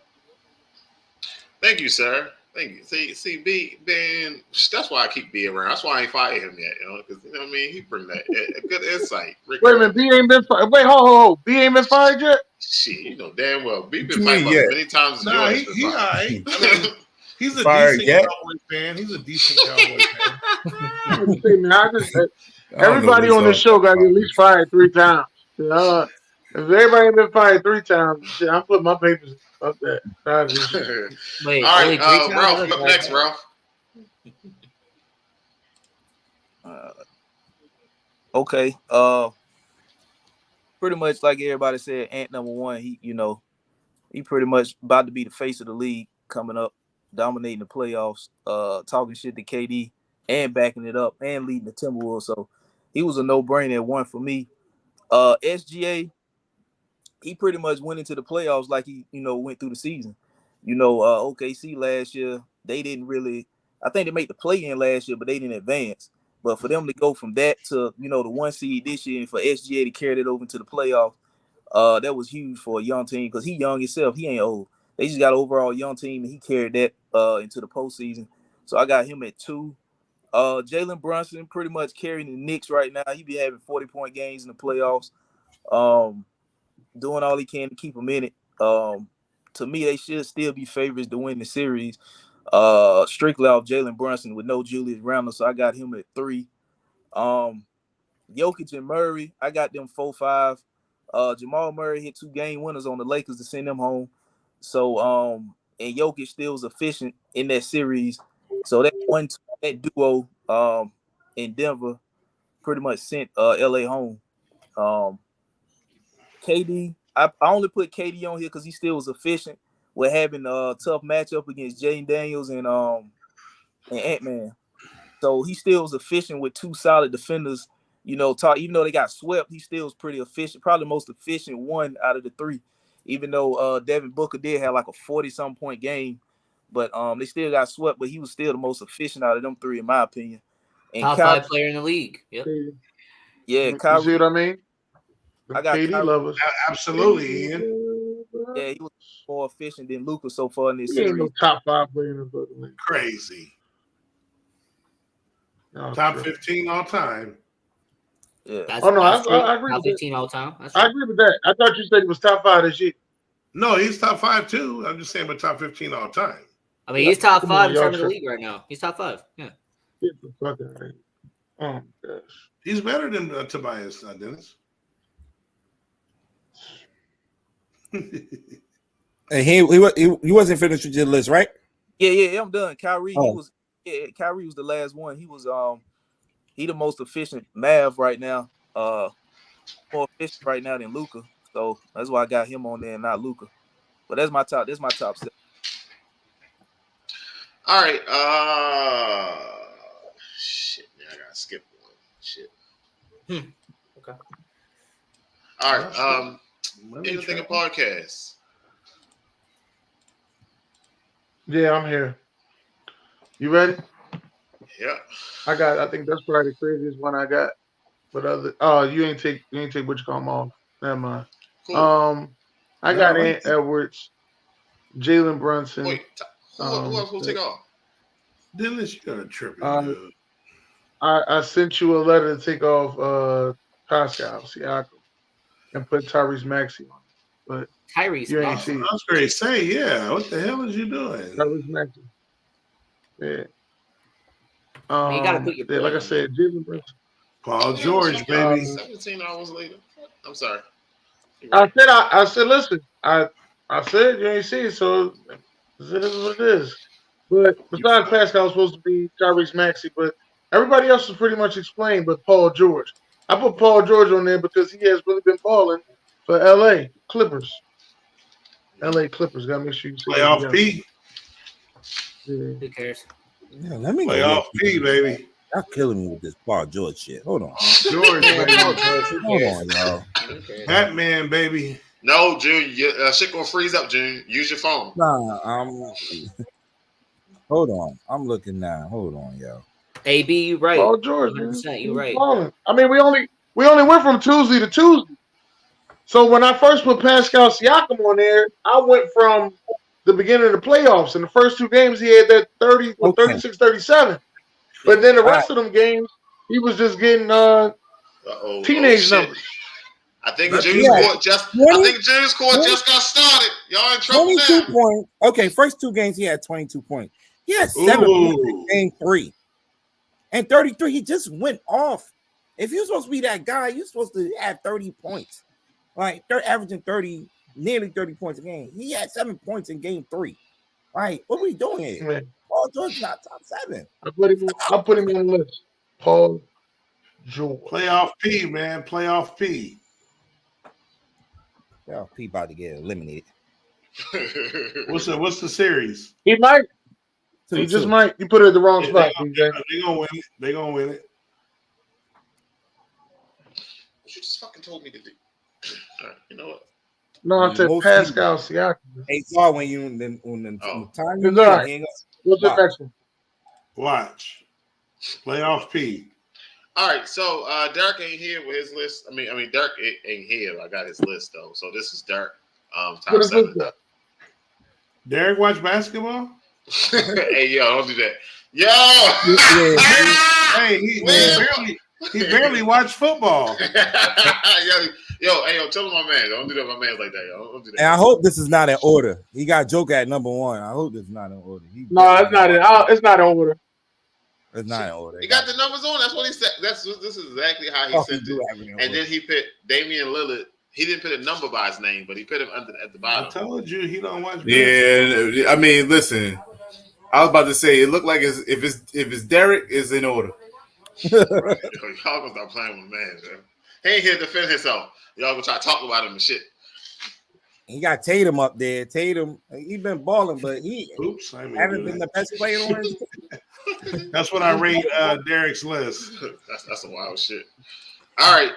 Thank you, sir. Thank you. See, B, man, that's why I keep B around. That's why I ain't fired him yet, because I mean, he bring that good insight. Wait a minute, B ain't been fired. Wait, hold. B ain't been fired yet? Shit, damn well. B been fired many times as Nah, he all right. I mean, he's a Fired decent yet? Cowboys fan. He's a decent Cowboys fan. Everybody on this show got at least fired 3 times. If everybody been fired 3 times, shit, I'm putting my papers up there. Wait, all right, Ralph, up next, Ralph. Okay. Pretty much like everybody said, Ant number 1. He pretty much about to be the face of the league coming up, dominating the playoffs, talking shit to KD and backing it up and leading the Timberwolves. So he was a no-brainer at 1 for me. SGA, he pretty much went into the playoffs like he, went through the season. OKC last year, they didn't really, I think they made the play-in last year, but they didn't advance. But for them to go from that to, the 1 seed this year and for SGA to carry it over into the playoffs, that was huge for a young team because he young himself. He ain't old. they just got an overall young team, and he carried that into the postseason. So I got him at 2. Jalen Brunson pretty much carrying the Knicks right now. He be having 40-point games in the playoffs. Doing all he can to keep them in it. To me, they should still be favorites to win the series. Strictly off Jalen Brunson with no Julius Randle, so I got him at 3. Jokic and Murray, I got them 4-5. Jamal Murray hit 2 game winners on the Lakers to send them home. So and Jokic still was efficient in that series. So that duo in Denver pretty much sent LA home. KD, I only put KD on here because he still was efficient with having a tough matchup against Jaden Daniels and Ant-Man. So he still was efficient with 2 solid defenders. You know, even though they got swept, he still was pretty efficient, probably the most efficient one out of the 3. Even though Devin Booker did have like a 40-something point game, but they still got swept, but he was still the most efficient out of them 3, in my opinion. And top 5 player in the league. Yep. Yeah, Kyrie. You see what I mean? I got KD Kyrie. lovers. Absolutely, Ian. Yeah, he was more efficient than Luka so far in this He series. ain't no top 5 player in the league. Crazy. No, top true. 15 all time. Yeah. I agree top with 15 that. all time. I agree with that. I thought you said he was top 5 this year. No, he's top 5 too. I'm just saying, but top 15 all time. I mean, he's top 5 in terms of the true. league right now. He's top 5. Yeah. Get the fuck out of here. Oh my gosh. He's better than Tobias, Dennis. And he wasn't finished with your list, right? Yeah, I'm done. Kyrie, Oh. Kyrie was the last one. He was he the most efficient Mav right now. More efficient right now than Luka. So that's why I got him on there and not Luka. But that's my top 7. All right. Shit, man, I gotta skip one. Shit. Okay. All right. Anything a podcast? Yeah, I'm here. You ready? Yeah. I think that's probably the craziest one I got. But you ain't take what you call them off. Never mind. Cool. I got Ant Edwards, Jalen Brunson. Wait, who else will take off? Dennis, you got a trip. I sent you a letter to take off Pascal Siakam and put Tyrese Maxey on it. But Tyrese, you ain't see it. I was going to say, yeah. What the hell is you doing? Tyrese Maxey. Yeah. You gotta put your like I said, Jalen Brunson. Paul George, baby. 17 hours later. I'm sorry. I said, listen, I said you ain't see it, so this is what it is. But besides Pascal, was supposed to be Tyrese Maxey, but everybody else is pretty much explained. But Paul George, I put Paul George on there because he has really been balling for LA Clippers. LA Clippers, gotta make sure you see playoff P. Yeah. Who cares? Yeah, let me playoff P, baby. Y'all killing me with this Paul George shit. Hold on. George, baby. Hold on, y'all. Batman, baby. No, June, shit gonna freeze up, June. Use your phone. Nah, hold on. I'm looking now. Hold on, yo. AB, you right. Paul George, 100%, you right. Balling. I mean, we only went from Tuesday to Tuesday. So when I first put Pascal Siakam on there, I went from the beginning of the playoffs. In the first 2 games, he had that 36, 37. But then the rest of them games, he was just getting teenage numbers. I think June's court just got started. Y'all in trouble 22 now. points. Okay, first 2 games he had 22 points. He had 7 points in game 3. And 33, he just went off. If you're supposed to be that guy, you're supposed to have 30 points. Like they're averaging 30, nearly 30 points a game. He had 7 points in game 3. Right? What are we doing here? Man. Paul George not top 7. I put him on the list. Paul George. Playoff P, man. Playoff P. Y'all P about to get eliminated. What's the series? He might. Two, He just two. might. You put it at the wrong spot. They gonna win it. They gonna win it. What you just fucking told me to do. All right, you know what? No, I said Pascal Siakam. Hey, saw when you on the time you It's all right. hang up. What's the next one? Watch. Playoff P. All right, so Derek ain't here with his list. I mean, Derek ain't here. I got his list though. So this is Derek. Top What is 7. this? Derek watch basketball? Hey, yo, don't do that. Yo! Hey, he barely watched football. Yo, tell him my man. Don't do that to my man like that, yo. Don't do that. And I hope this is not in order. He got Joke at number 1. I hope this is not in order. No, it's not. It's not in order. It's not in order. He got the numbers on. That's what he said. This is exactly how he said it. And then he put Damian Lillard. He didn't put a number by his name, but he put him at the bottom. I told you he don't watch. Yeah, I mean, listen. I was about to say it looked like if it's Derek, it's in order. Right. Y'all gonna stop playing with man. He ain't here to defend himself. Y'all gonna try to talk about him and shit. He got Tatum up there. Tatum, he been balling, but he haven't been the best player on his. That's what I rate Derek's list. That's a wild shit. All right.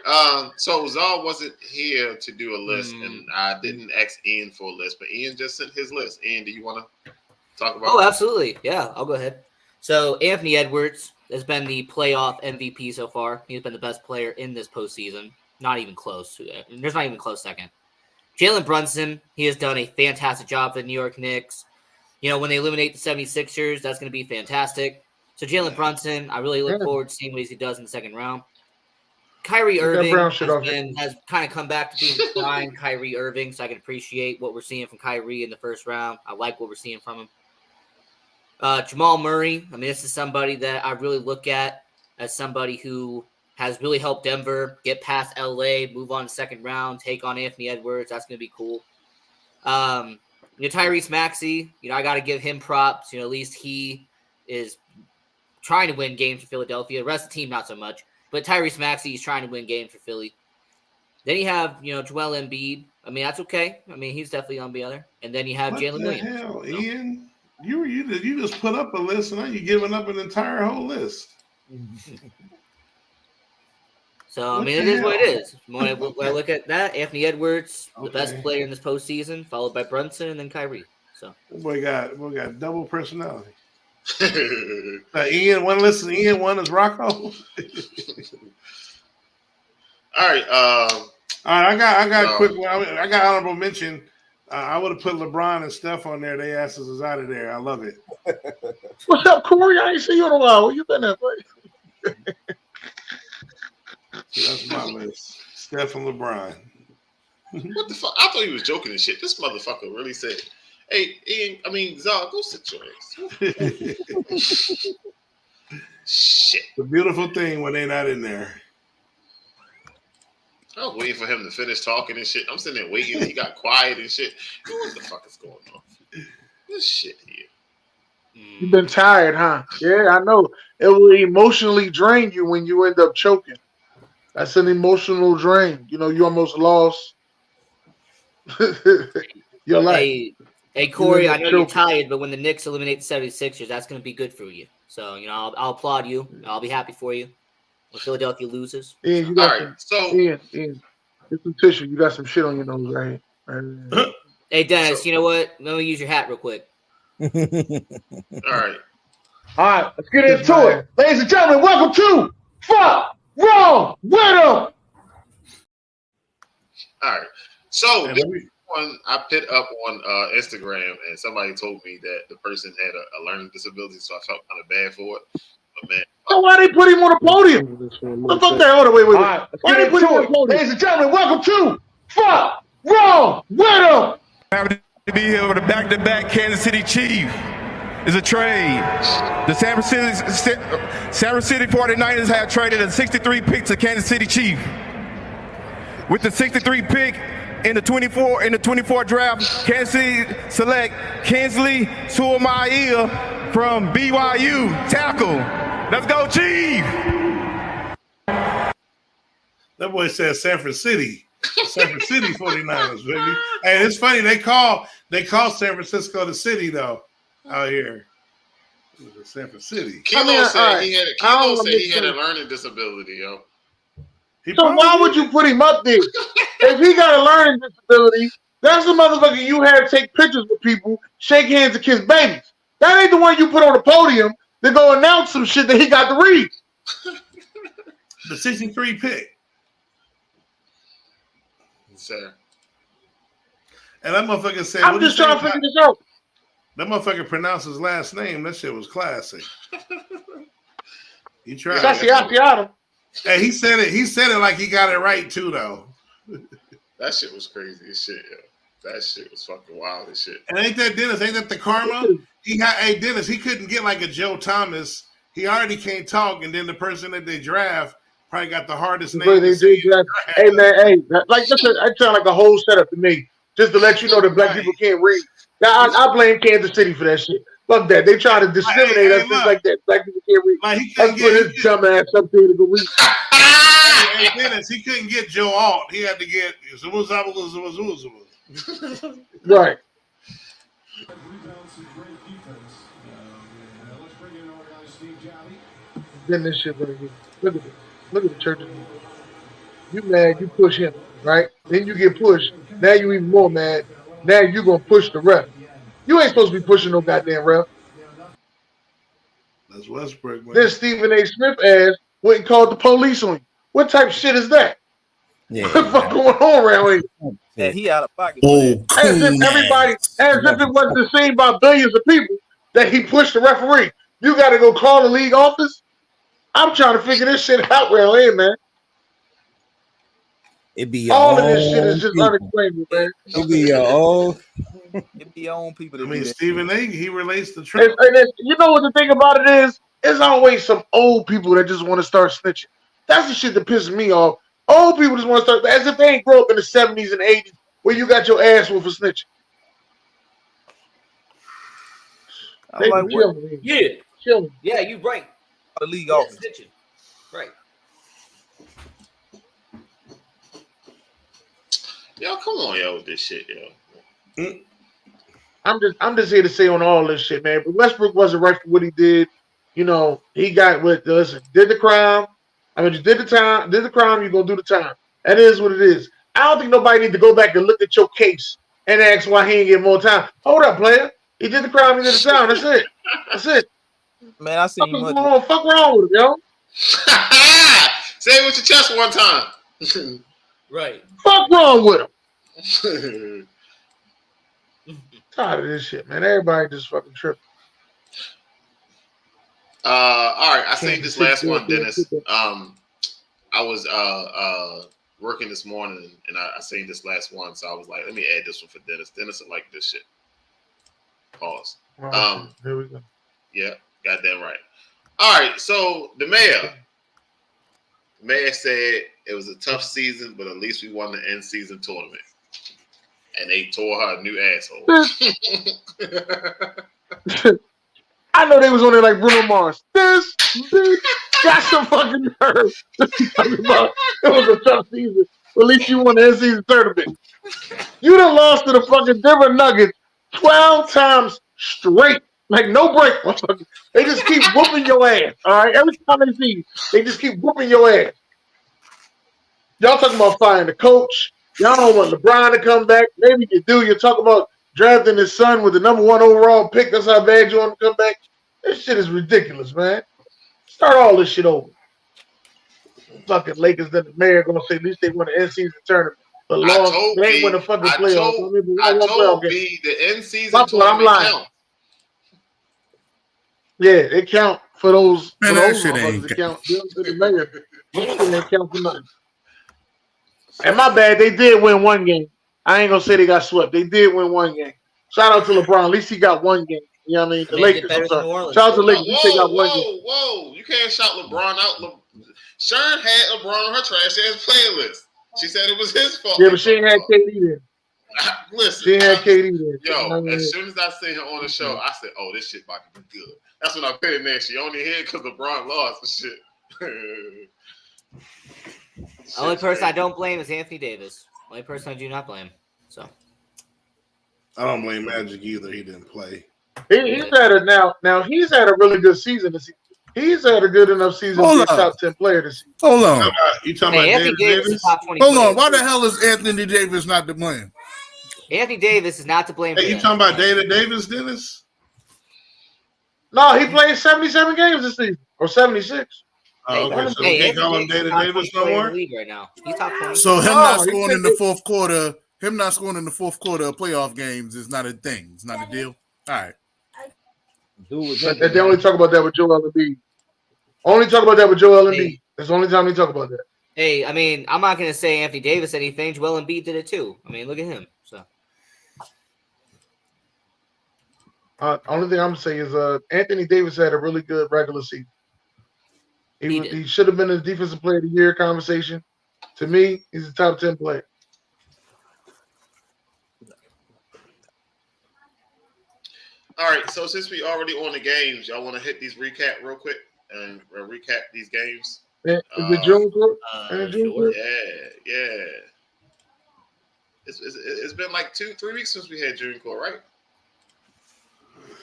So Zal wasn't here to do a list, and I didn't ask Ian for a list, but Ian just sent his list. Ian, do you want to talk about? Oh, absolutely. Yeah, I'll go ahead. So Anthony Edwards has been the playoff MVP so far. He's been the best player in this postseason. Not even close. There's not even a close second. Jalen Brunson, he has done a fantastic job for the New York Knicks. You know, when they eliminate the 76ers, that's going to be fantastic. So Jalen Brunson, I really look forward to seeing what he does in the second round. Kyrie Irving has kind of come back to being prime Kyrie Irving, so I can appreciate what we're seeing from Kyrie in the first round. I like what we're seeing from him. Jamal Murray, I mean, this is somebody that I really look at as somebody who has really helped Denver get past LA, move on to second round, take on Anthony Edwards. That's going to be cool. Tyrese Maxey, I got to give him props. At least he is trying to win games for Philadelphia. The rest of the team, not so much. But Tyrese Maxey is trying to win games for Philly. Then you have, Joel Embiid. I mean, that's okay. I mean, he's definitely going to be other. And then you have Jalen Williams. Hell, Ian? You just put up a list, and now you're giving up an entire whole list. So, I mean, it is what it is. When I look at that, Anthony Edwards, the best player in this postseason, followed by Brunson, and then Kyrie. So, we got double personality. Ian, one listen. Ian, one is Rocco. All right. I got quick one. I got honorable mention. I would have put LeBron and Steph on there. They asses is out of there. I love it. What's up, Corey? I ain't seen you in a while. Where you been at, buddy? That's my list. Steph and LeBron. What the fuck? I thought he was joking and shit. This motherfucker really said, "Hey, Ian, Zal, go sit your ass." Shit. The beautiful thing when they're not in there. I was waiting for him to finish talking and shit. I'm sitting there waiting. He got quiet and shit. What the fuck is going on? This shit here. You've been tired, huh? Yeah, I know. It will emotionally drain you when you end up choking. That's an emotional drain. You almost lost your life. Hey, Corey, I know you're tired, but when the Knicks eliminate the 76ers, that's going to be good for you. So, I'll applaud you. I'll be happy for you when Philadelphia loses. Ian, Ian, get some tissue. You got some shit on your nose right here. Hey, Dennis, you know what? Let me use your hat real quick. All right. All right, let's get into it. Ladies and gentlemen, welcome to Fuck Wrong With 'Em. All right. So this one I put up on Instagram, and somebody told me that the person had a learning disability, so I felt kind of bad for it. But man, so why they put him on the podium? What the fuck? Hold on, wait. Right, why they put him on the podium? Ladies and gentlemen, welcome to Fuck Wrong With 'Em. Happy to be here with a back-to-back Kansas City Chief. Is a trade. The San Francisco 49ers have traded a 63 pick to Kansas City Chief. With the 63 pick in the 24 draft, Kansas City select Kinsley Suamaia from BYU tackle. Let's go, Chief. That boy said San Francisco 49ers, baby. And it's funny they call San Francisco the city though. Out here, San Francisco. Kilo said he had a learning disability, yo. So why would you put him up there? If he got a learning disability, that's the motherfucker you had to take pictures with people, shake hands, and kiss babies. That ain't the one you put on the podium to go announce some shit that he got to read. The 63 pick. Sir. And that motherfucker said, I'm just trying to figure this out. That motherfucker pronounced his last name. That shit was classic. He tried. Hey, he said it. He said it like he got it right too, though. That shit was crazy as shit, yo. That shit was fucking wild as shit. And ain't that Dennis? Ain't that the karma? Hey Dennis, he couldn't get like a Joe Thomas. He already can't talk, and then the person that they draft probably got the hardest name. Hey man, hey, like that sound like a whole setup to me. Just to let you know that black people can't read. Now I blame Kansas City for that shit. Fuck that. They try to discriminate us just like that. Black people can't read. Like he couldn't get his dumb ass up there to go read. Hey Dennis, he couldn't get Joe Alt. He had to get right. Then this shit gonna get. Look at this. Look at the churches. You mad? You push him, right? Then you get pushed. Now you even more mad. Now you gonna push the ref. You ain't supposed to be pushing no goddamn ref. That's Westbrook. Man. Then Stephen A. Smith ass went and called the police on you. What type of shit is that? Yeah. What the fuck going on around here? Yeah, he out of pocket. As if everybody, as if it wasn't seen by billions of people that he pushed the referee. You got to go call the league office. I'm trying to figure this shit out around here, man. It be all of this shit is just unexplainable, man. It be your own. It be your own people. I mean, Stephen A. He relates to Trump. You know what the thing about it is? It's always some old people that just want to start snitching. That's the shit that pisses me off. Old people just want to start, as if they ain't grow up in the 70s and 80s where you got your ass whooped for snitching. I'm like, what? Yeah. Kill me. Yeah, you right. The league office. Snitching. Right. Yo, come on, yo, with this shit, yo. I'm just here to say on all this shit, man. But Westbrook wasn't right for what he did. You know, he got with us, did the crime. I mean, you did the crime, you're gonna do the time. That is what it is. I don't think nobody need to go back and look at your case and ask why he ain't get more time. Hold up, player. He did the crime, he did the time. That's it. That's it. Man, I seen much. Fuck wrong with him, yo. Say it with your chest one time. Right. Fuck wrong with him. Tired of this shit, man. Everybody just fucking tripping. All right, I seen this last one, Dennis. I was working this morning and I seen this last one, so I was like, let me add this one for Dennis. Dennis will like this shit. Pause. Here we go. Yeah, goddamn right. All right, so the mayor said it was a tough season, but at least we won the end season tournament. And they tore her a new asshole. I know they was on there like Bruno Mars. This got some fucking nerve. It was a tough season. But at least you won the end season tournament. You done lost to the fucking Denver Nuggets 12 times straight. Like no break. They just keep whooping your ass. All right. Every time they see you, they just keep whooping your ass. Y'all talking about firing the coach. Y'all don't want LeBron to come back. Maybe you do. You're talking about drafting his son with the number 1 overall pick. That's how bad you want to come back. This shit is ridiculous, man. Start all this shit over. Fucking Lakers and the mayor gonna say at least they won the end season tournament. But long, they ain't win the fucking playoffs. I told B the end season tournament I'm lying. count. Yeah, it count for those. Man, for that those shit motherfuckers. ain't It count. The mayor. That shit ain't count for nothing. And my bad, they did win one game. I ain't gonna say they got swept. They did win one game. Shout out to LeBron. At least he got one game. You know what I mean? The Lakers. I'm sorry. Shout out to the Lakers. They got one game. Whoa! You can't shout LeBron out. Sharon had LeBron on her trash ass playlist. She said it was his fault. Yeah, but she ain't had KD there. Listen, she ain't had KD there. Yo, as soon as I seen her on the show, I said, "Oh, this shit about to be good." That's when I put in there. She only here because LeBron lost and shit. The only person I don't blame is Anthony Davis. Only person I do not blame. So I don't blame Magic either. He didn't play. He's had a now he's had a really good season this season. He's had a good enough season to be a top 10 player this season. Hold on. You talking about Anthony Davis? Is top 20 Hold on. Why the hell is Anthony Davis not to blame? Anthony Davis is not to blame. Hey, you talking about David Davis, Dennis? No, he played 77 games this season or 76. Oh, okay. So we can't call him David Davis no more. Right now, he's top 20. So him not scoring in the fourth quarter, of playoff games is not a thing. It's not a deal. All right. They only talk about that with Joel Embiid. Only talk about that with Joel Embiid. That's the only time they talk about that. Hey, I mean, I'm not going to say Anthony Davis anything. Joel Embiid did it too. I mean, look at him. So, only thing I'm gonna say is Anthony Davis had a really good regular season. He should have been in the Defensive Player of the Year conversation. To me, he's a top 10 player. All right, so since we already on the games, y'all want to hit these recap real quick and recap these games? Is the June court? Sure. Yeah. It's been like 2-3 weeks since we had June court, right?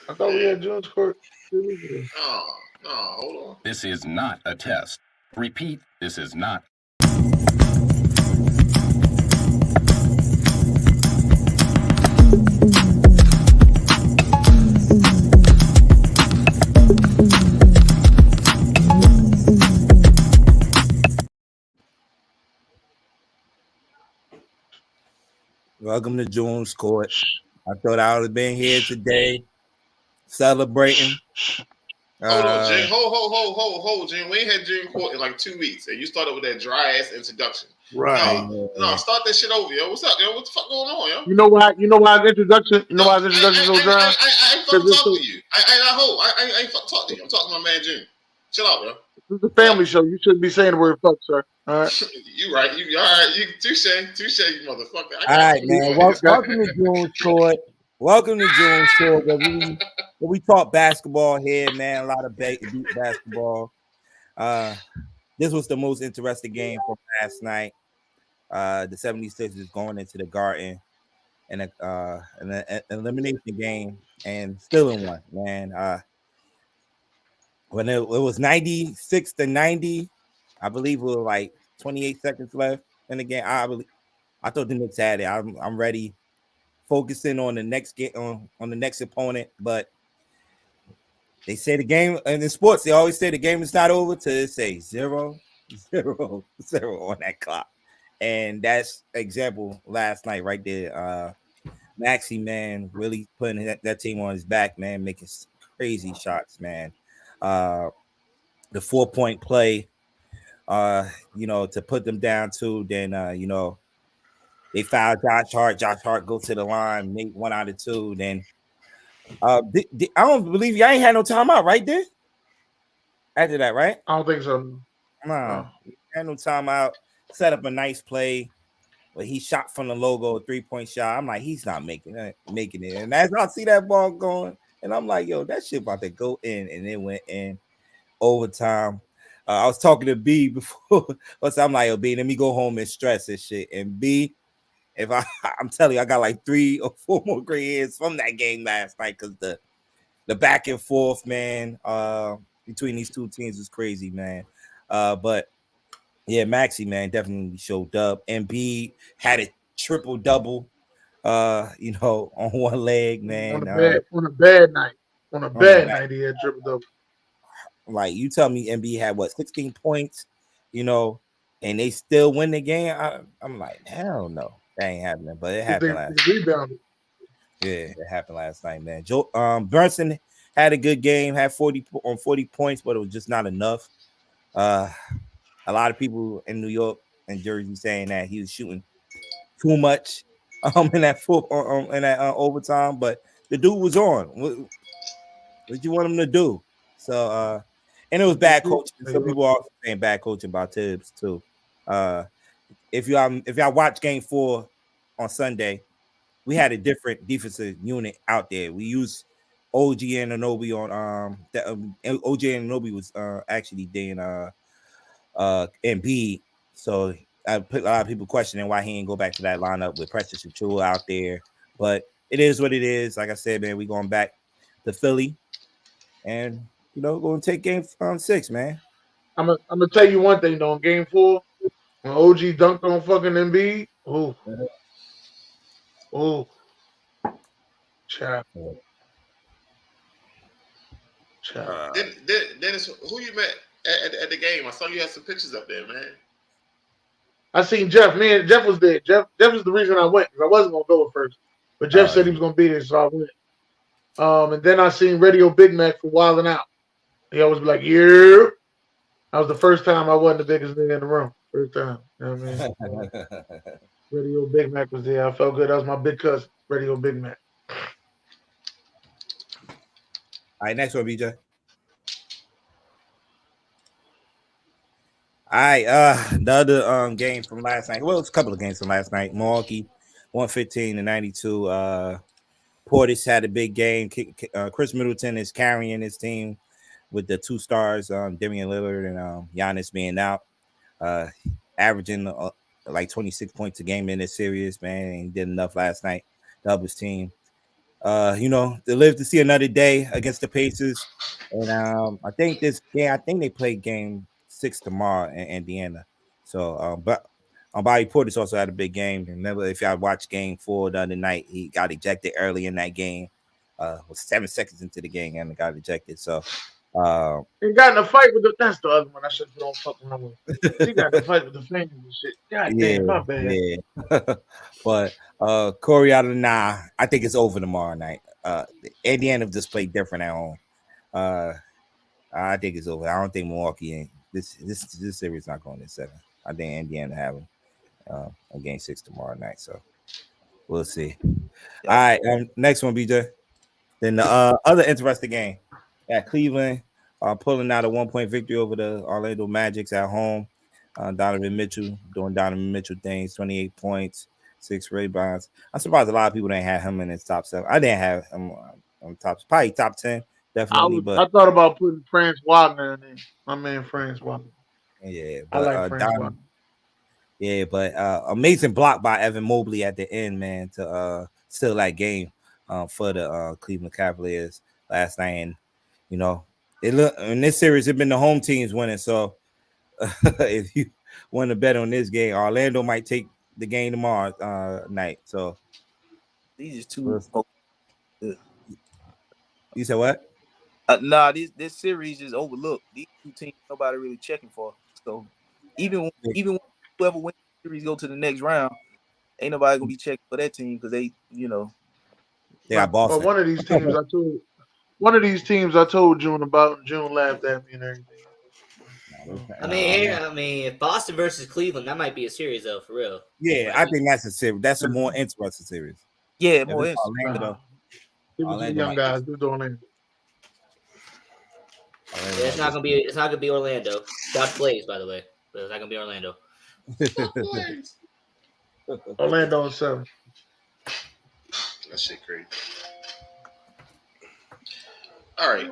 I thought we had June's court. No, hold on. This is not a test. Repeat, this is not. Welcome to June's Court. I thought I would have been here today celebrating. Hold on, Jim. Hold, Jim. We ain't had June court in like 2 weeks, and you started with that dry ass introduction. Right. No, start that shit over, yo. What's up, yo? What the fuck going on, yo? You know why his introduction? You know why his introduction so dry? I ain't fucking talking to you. I ain't fucking talking to you. I'm talking to my man June. Chill out, bro. This is a family show. You shouldn't be saying the word fuck, sir. All right. You right. You all right. You touche, you motherfucker. All right, man. Welcome to June's Court. Welcome to June's Court. Where we talk basketball here, man. A lot of deep basketball. This was the most interesting game from last night. The 76ers going into the Garden and an elimination game and still in one, man. When it was 96-90, I believe it was like 28 seconds left in the game. I thought the Knicks had it. I'm ready, focusing on the next game on the next opponent. But they say the game, and in sports, they always say the game is not over till it say 0-0 on that clock. And that's example last night right there. Maxey, man, really putting that team on his back, man, making crazy shots, man. The 4-point play, to put them down to, then, they fouled Josh Hart. Josh Hart go to the line, make 1 out of 2. Then, I don't believe y'all ain't had no timeout right there. After that, right? I don't think so. No. Had no timeout. Set up a nice play, but he shot from the logo, a 3-point shot. I'm like, he's not making it. And as I see that ball going, and I'm like, yo, that shit about to go in, and it went in overtime. I was talking to B before, but I'm like, yo, B, let me go home and stress this shit. And B, I'm telling you, I got like 3 or 4 more gray hairs from that game last night because the back and forth, man, between these two teams is crazy, man. But yeah, Maxey, man, definitely showed up. Embiid had a triple double, on one leg, man. On a bad night. On a bad night, he had triple double. Like, you tell me Embiid had 16 points, and they still win the game. I'm like, hell no, that ain't happening. But it happened last night. Yeah, it happened last night, man. Brunson had a good game, had 40 points, but it was just not enough. A lot of people in New York and Jersey saying that he was shooting too much in that overtime, but the dude was on. What you want him to do? So and it was bad coaching. Some people are also saying bad coaching about Tibbs too. If y'all watch Game 4 on Sunday, we had a different defensive unit out there. We used OG Anunoby on OG Anunoby was actually doing Embiid. So I put a lot of people questioning why he didn't go back to that lineup with Precious Achiuwa out there. But it is what it is. Like I said, man, we going back to Philly and going to take game 6, man. I'm gonna tell you one thing though. In Game 4, when OG dunked on fucking Embiid, child. Dennis, who you met at the game? I saw you had some pictures up there, man. I seen Jeff. Me and Jeff was there. Jeff was the reason I went because I wasn't gonna go at first, but Jeff said he was gonna be there, so I went. And then I seen Radio Big Mac for Wildin' Out. He always be like, "Yeah." That was the first time I wasn't the biggest nigga in the room. First time. You know what I mean? Radio Big Mac was there. I felt good. That was my big cousin, Radio Big Mac. All right, next one, BJ. All right, the other game from last night. Well, it's a couple of games from last night. Milwaukee, 115-92. Portis had a big game. Chris Middleton is carrying his team with the 2 stars, Damian Lillard and Giannis being out, averaging like 26 points a game in this series, man. And he did enough last night to help his team. To live to see another day against the Pacers. And I think they play game 6 tomorrow in Indiana. So, but Bobby Portis also had a big game. Remember, if y'all watched game 4 the other night, he got ejected early in that game. Was 7 seconds into the game and got ejected. So, he got in a fight with that's the other one I should put on fucking around with. He got in a fight with the fans and shit. God damn, my bad. Yeah. But Corey out of I think it's over tomorrow night. Indiana just played different at home. I think it's over. I don't think Milwaukee this series is not going to 7. I think Indiana have a game 6 tomorrow night. So we'll see. All right, next one, BJ. Then the other interesting game at Cleveland, pulling out a 1-point victory over the Orlando Magic at home. Donovan Mitchell doing Donovan Mitchell things, 28 points, 6 rebounds. I'm surprised a lot of people didn't have him in his top 7. I didn't have him on probably top 10, definitely. I thought about putting Franz Wagner in there. My man Franz Wagner. Yeah, but I like Franz Wagner. Yeah, but amazing block by Evan Mobley at the end, man, to steal that game for the Cleveland Cavaliers last night. And in this series, it's been the home teams winning. So if you want to bet on this game, Orlando might take the game tomorrow night. So these are two. You said what? This series is overlooked. These 2 teams nobody really checking for. So even when whoever wins the series go to the next round, ain't nobody gonna be checking for that team because they got Boston. One of these teams I told June about, and June laughed at me and everything. I mean, if Boston versus Cleveland, that might be a series though, for real. Yeah, I think that's a series. That's a more interesting series. Yeah, more interesting. Orlando young guys do Orlando. Yeah, it's not gonna be Orlando. Got plays, by the way, but it's not gonna be Orlando. Orlando 7. That shit crazy. All right.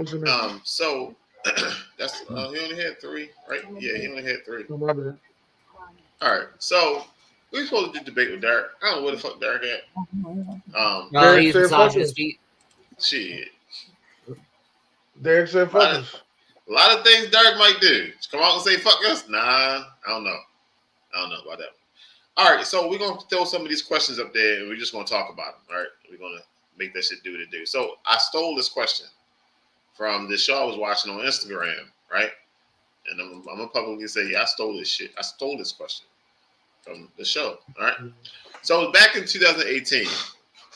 So that's he only had 3, right? Yeah, he only had 3. Oh, my bad. All right. So we were supposed to do debate with Derek. I don't know where the fuck Derek at. No, he's massaging his feet. Shit. Derek said fuck us. A lot of things Derek might do. Just come out and say fuck us? Nah, I don't know. I don't know about that. All right, so we're going to throw some of these questions up there, and we're just going to talk about them, all right? We're going to make that shit do what it do. So I stole this question from the show I was watching on Instagram, right? And I'm going to publicly say, yeah, I stole this shit. I stole this question from the show, all right? So back in 2018,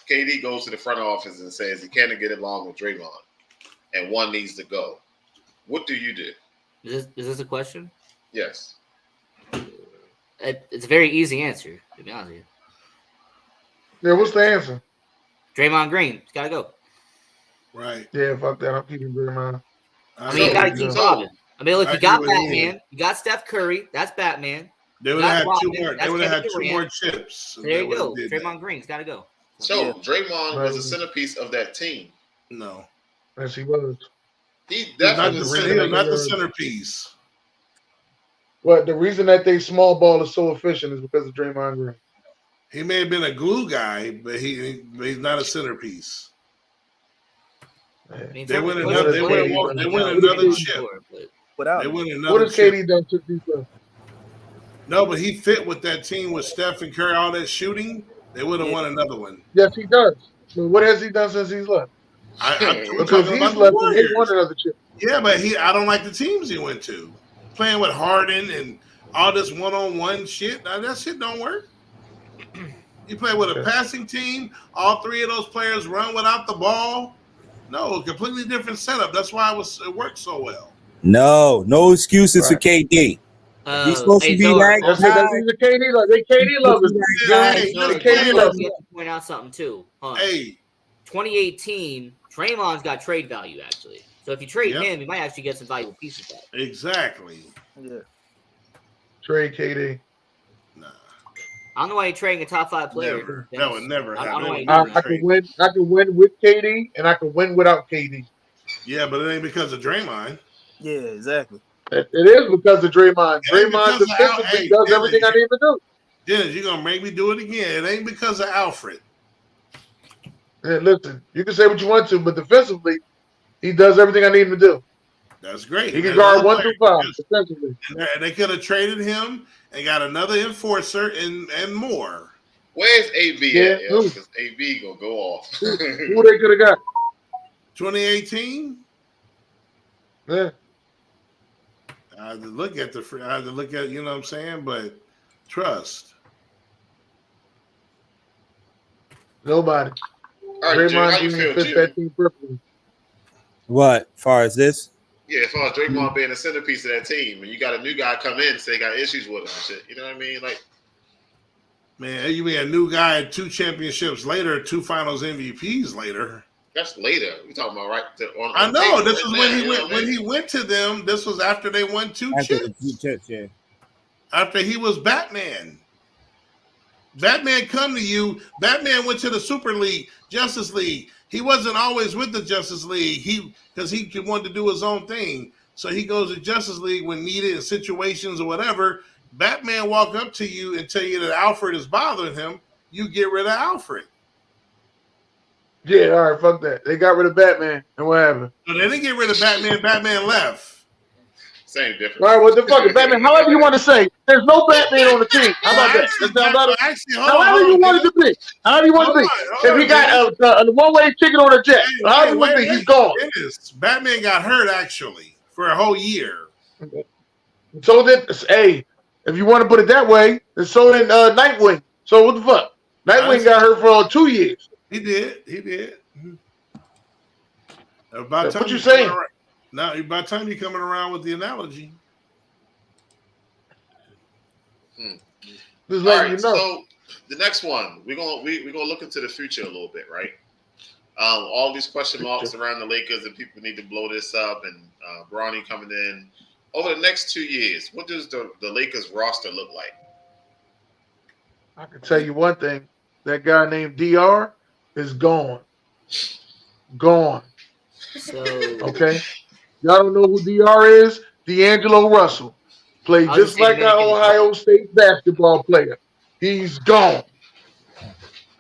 KD goes to the front office and says he can't get along with Draymond, and one needs to go. What do you do? Is this a question? Yes. It's a very easy answer, to be honest with you. Yeah, what's the answer? Draymond Green. He's got to go. Right. Yeah, fuck that. I'm keeping Draymond. I mean, you got to keep Robin. I mean, look, you got Batman. You got Steph Curry. That's Batman. They would have had 2 more. They would have had 2 more chips. There you go. Draymond Green's got to go. So Draymond was a centerpiece of that team. No. Yes, he was. He definitely not the centerpiece. What the reason that they small ball is so efficient is because of Draymond Green. He may have been a glue guy, but he's not a centerpiece. They win another chip. What has KD done to defense? No, but he fit with that team with Steph and Curry, all that shooting. They would have won another one. Yes, he does. But what has he done since he's left? Because he's left and he won another chip. Yeah, but I don't like the teams he went to. Playing with Harden and all this one-on-one shit. Now, that shit don't work. You play with a passing team. All 3 of those players run without the ball. No, completely different setup. That's why it worked so well. No excuses for KD. He's supposed to be that That's guy. the KD love. They KD lovers. Hey, They KD lovers. You have to point out something too. Hey, 2018, Draymond's got trade value actually. So if you trade him, you might actually get some valuable pieces back. Exactly. Yeah. Trade KD. Nah. I don't know why you're trading a top 5 player. Never. That would never happen. I can win. I can win with KD, and I can win without KD. Yeah, but it ain't because of Draymond. Yeah, exactly. It is because of Draymond. Draymond defensively does everything I need to do. Dennis, you're gonna make me do it again. It ain't because of Alfred. Yeah, listen, you can say what you want to, but defensively, he does everything I need him to do. That's great. He can guard 1 through 5 defensively. And they could have traded him and got another enforcer and more. Where's AB at? Because AB gonna go off. Who they could have got? 2018. Yeah. I had to look at you know what I'm saying, but trust. Nobody. All right, Draymond how you Jr. feel, fits that team perfectly. What, far as this? Yeah, as far as Draymond being a centerpiece of that team, and you got a new guy come in and say they got issues with him and shit. You know what I mean? Like, man, you mean a new guy 2 championships later, 2 finals MVPs later. that's later. We talking about I know. This is when he went. When he went to them, this was after they won 2 chips. Yeah. After he was Batman. Batman come to you. Batman went to the Super League, Justice League. He wasn't always with the Justice League. Because he wanted to do his own thing. So he goes to Justice League when needed in situations or whatever. Batman walk up to you and tell you that Alfred is bothering him. You get rid of Alfred. Yeah, all right, fuck that. They got rid of Batman, and what happened? No, they didn't get rid of Batman. Batman left. Same difference. All right, what the fuck is Batman? However you want to say, there's no Batman on the team. How about that? However you want it to be. However you want it to be. If he got a one-way ticket on a jet, however you want to be, he's gone. Batman got hurt, actually, for a whole year. So then, hey, if you want to put it that way, and so did Nightwing. So what the fuck? Nightwing got hurt for 2 years. He did. About time what you saying? Now, by the time you're coming around with the analogy. Just letting you know. So the next one, we're gonna look into the future a little bit, right? All these question marks around the Lakers, and people need to blow this up, and Bronny coming in. Over the next 2 years, what does the Lakers roster look like? I can tell you one thing. That guy named DR is gone. Gone. So okay. Y'all don't know who DR is? D'Angelo Russell. Played just like an Ohio State basketball player. He's gone.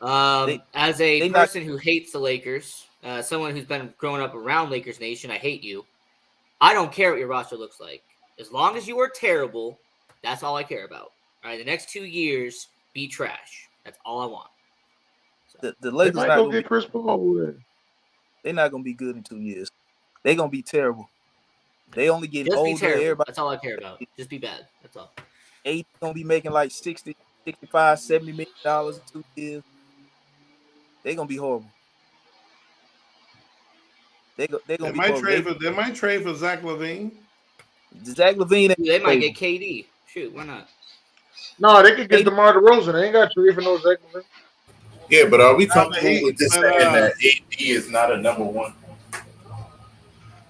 As a person who hates the Lakers, someone who's been growing up around Lakers Nation, I hate you. I don't care what your roster looks like. As long as you are terrible, that's all I care about. All right, the next 2 years, be trash. That's all I want. So, the Lakers might go get Chris Paul. They're not gonna be good in 2 years. They're gonna be terrible. They only get Just older. Be terrible. Everybody. That's all I care about. Just be bad. That's all. AD's gonna be making like 60, 65, $70 million in 2 years. They're gonna be horrible. They might trade for Zach LaVine. Zach LaVine. They might get KD. Shoot, why not? No, they could get DeMar DeRozan. They ain't got to trade for no Zach LaVine. Yeah, but are we comfortable with this saying that AD is not a number one?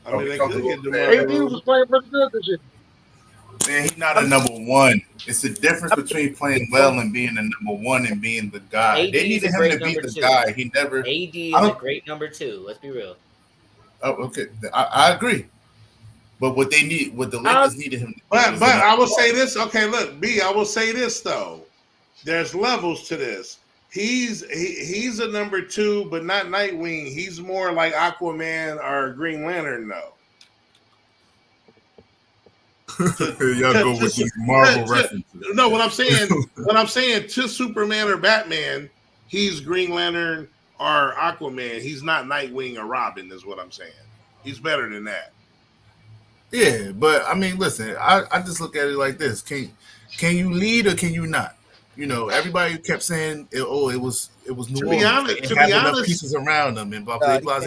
I mean, they could get DeMar AD was playing pretty good this year. Man, he's not a number one. It's the difference between playing well and being a number one and being the guy. AD they needed him to be the 2. guy. He never. AD is a great number 2. Let's be real. Oh, okay. I agree. But what the Lakers needed him to But I will say this. Okay, look, B, I will say this, though. There's levels to this. He's a number 2, but not Nightwing. He's more like Aquaman or Green Lantern, though. Y'all go with these Marvel references. No, what I'm saying to Superman or Batman, he's Green Lantern or Aquaman. He's not Nightwing or Robin, is what I'm saying. He's better than that. Yeah, but I mean, listen, I just look at it like this: can you lead or can you not? everybody kept saying, it was New To Orleans. be honest, They didn't have enough pieces around them, and blah,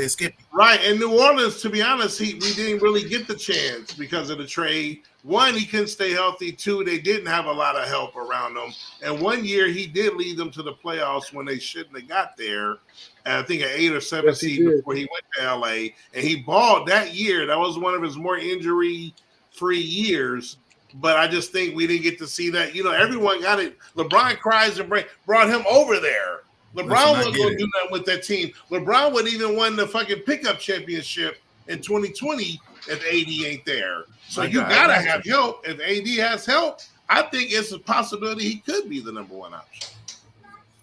Skippy. Right, in New Orleans, to be honest, we didn't really get the chance because of the trade. One, he couldn't stay healthy. Two, they didn't have a lot of help around him. And 1 year, he did lead them to the playoffs when they shouldn't have got there. And I think an 8 or 7 seed before he went to LA. And he balled that year. That was one of his more injury-free years. But I just think we didn't get to see that. Everyone got it. LeBron cries and brought him over there. LeBron wasn't going to do nothing with that team. LeBron wouldn't even win the fucking pickup championship in 2020 if AD ain't there. So you got to have help. If AD has help, I think it's a possibility he could be the number one option.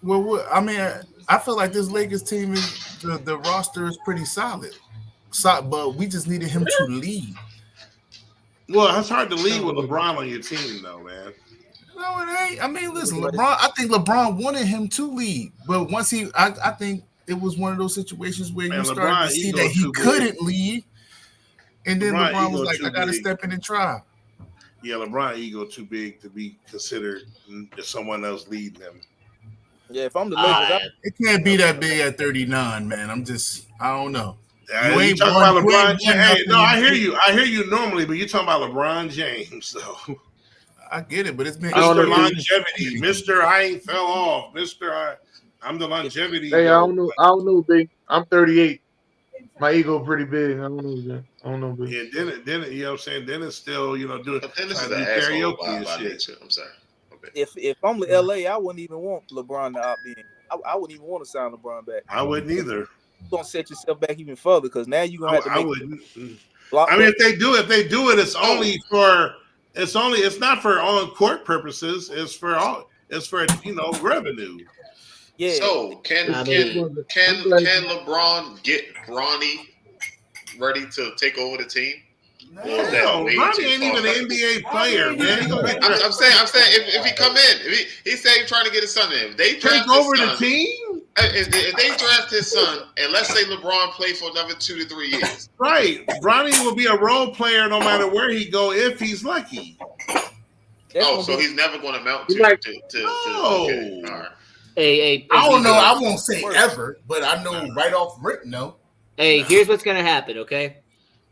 Well, I mean, I feel like this Lakers team the roster is pretty solid. But we just needed him to lead. Well, it's hard to lead with LeBron on your team, though, man. No, it ain't. I mean, listen, LeBron. I think LeBron wanted him to lead, but once I think it was one of those situations where you started to see that he couldn't lead, and then LeBron was like, "I got to step in and try." Yeah, LeBron ego too big to be considered someone else leading him. Yeah, if I'm the Lakers, it can't be that big at 39, man. I don't know. You ain't talking about LeBron James. Hey, no, I hear you. I hear you normally, but you're talking about LeBron James, so. I get it, but it's been Mr. Longevity, Mr. I ain't fell off, Mr. I'm the longevity. Hey, I don't know, big. I'm 38. My ego pretty big. I don't know, big. Yeah, Dennis, you know what I'm saying? Dennis still, doing karaoke and shit. I'm sorry. If I'm in LA, I wouldn't even want LeBron to opt in. I wouldn't even want to sign LeBron back. I wouldn't either. You're gonna set yourself back even further because now you're gonna have to make. I wouldn't. I mean, if they do it, it's only for. It's not for on court purposes. It's for revenue. Yeah. So can LeBron get Bronny ready to take over the team? No, Bronny ain't even an NBA player, man. I'm saying if he come in, if he said he's trying to get his son in, if they take over the team. If they draft his son, and let's say LeBron play for another 2 to 3 years, right? Bronny will be a role player no matter where he go if he's lucky. So he's never going to mount to. Okay. All right. Hey, I don't know. I won't say ever, but I know right off rip. No. Hey, here's what's going to happen. Okay,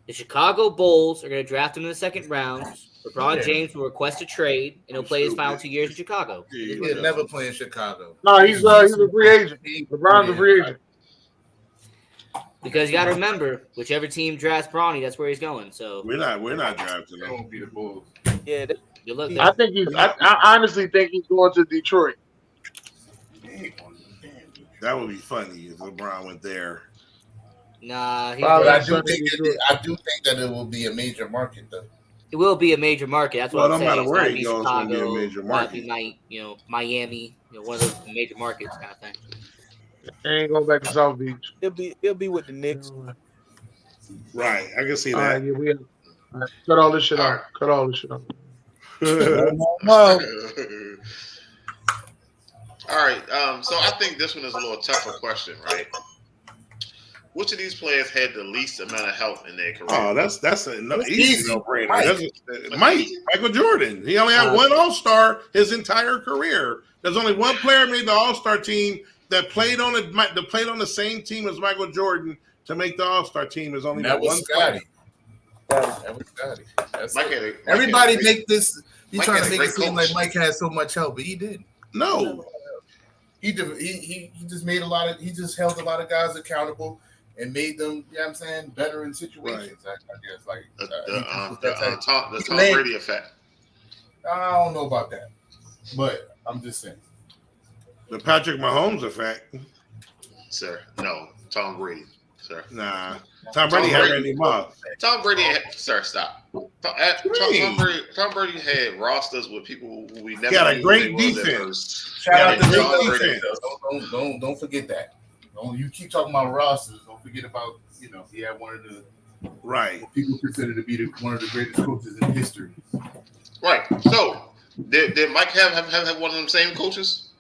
the Chicago Bulls are going to draft him in the second round. LeBron James will request a trade, and he'll play his final 2 years in Chicago. He'll never play in Chicago. No, he's a free agent. LeBron's a free agent. Because you got to remember, whichever team drafts Bronny, that's where he's going. So we're not drafting him. It won't be the Bulls. Yeah, good luck there. I think I honestly think he's going to Detroit. That would be funny if LeBron went there. Nah, I do think that it will be a major market, though. It will be a major market. That's what I'm saying. No matter where he goes, Chicago, it's going to be a major market. Miami, one of those major markets kind of thing. They ain't going back to South Beach. He'll be with the Knicks. Right, I can see that. Cut all this shit out. Cut all this shit out. All right. So I think this one is a little tougher question, right? Which of these players had the least amount of help in their career? Oh, that's easy no-brainer. Michael Jordan. He only had one All-Star his entire career. There's only one player made the All-Star team that played on the same team as Michael Jordan to make the All-Star team. There's only one player. That was Scotty. Everybody make this. He's trying to make it seem like Mike had so much help, but he didn't. No. He just made a lot of. He just held a lot of guys accountable and made them. You know what I'm saying, better in situations. Right. I guess like the Tom Brady effect. I don't know about that, but I'm just saying. The Patrick Mahomes effect. Sir, no. Tom Brady, sir. Nah. Tom Brady had Randy Moss. Tom Brady sir, stop. Tom Brody had rosters with people who we never got a great defense. Shout out to great defense. Don't forget that. You keep talking about rosters. Don't forget about, he had one of the people considered to be one of the greatest coaches in history. Right. So did Mike have one of them same coaches?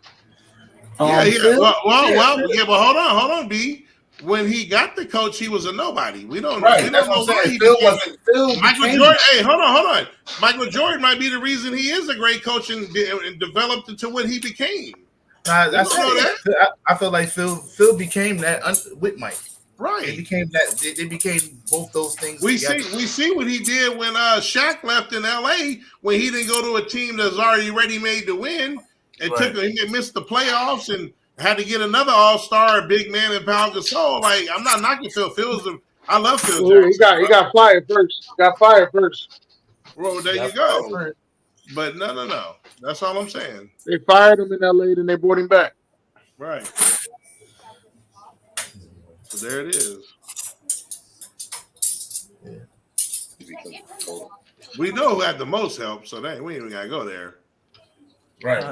Well, but hold on, B. when he got the coach, he was a nobody. We don't Right, know that's what I'm why saying. he Phil became. wasn't Phil. Michael Jordan. Hey, hold on. Michael Jordan might be the reason he is a great coach and developed into what he became. I feel like Phil became that with Mike. Right. It became that. It became both those things. We together. see what he did when Shaq left in LA when he didn't go to a team that's already ready made to win. He missed the playoffs and had to get another all-star, a big man in Pau Gasol. Like, I'm not knocking Phil. I love Phil Jackson. He got fired first. Well, there you go. But no. That's all I'm saying. They fired him in LA, then they brought him back. Right. So there it is. We know who had the most help, so we ain't even gotta go there. Right.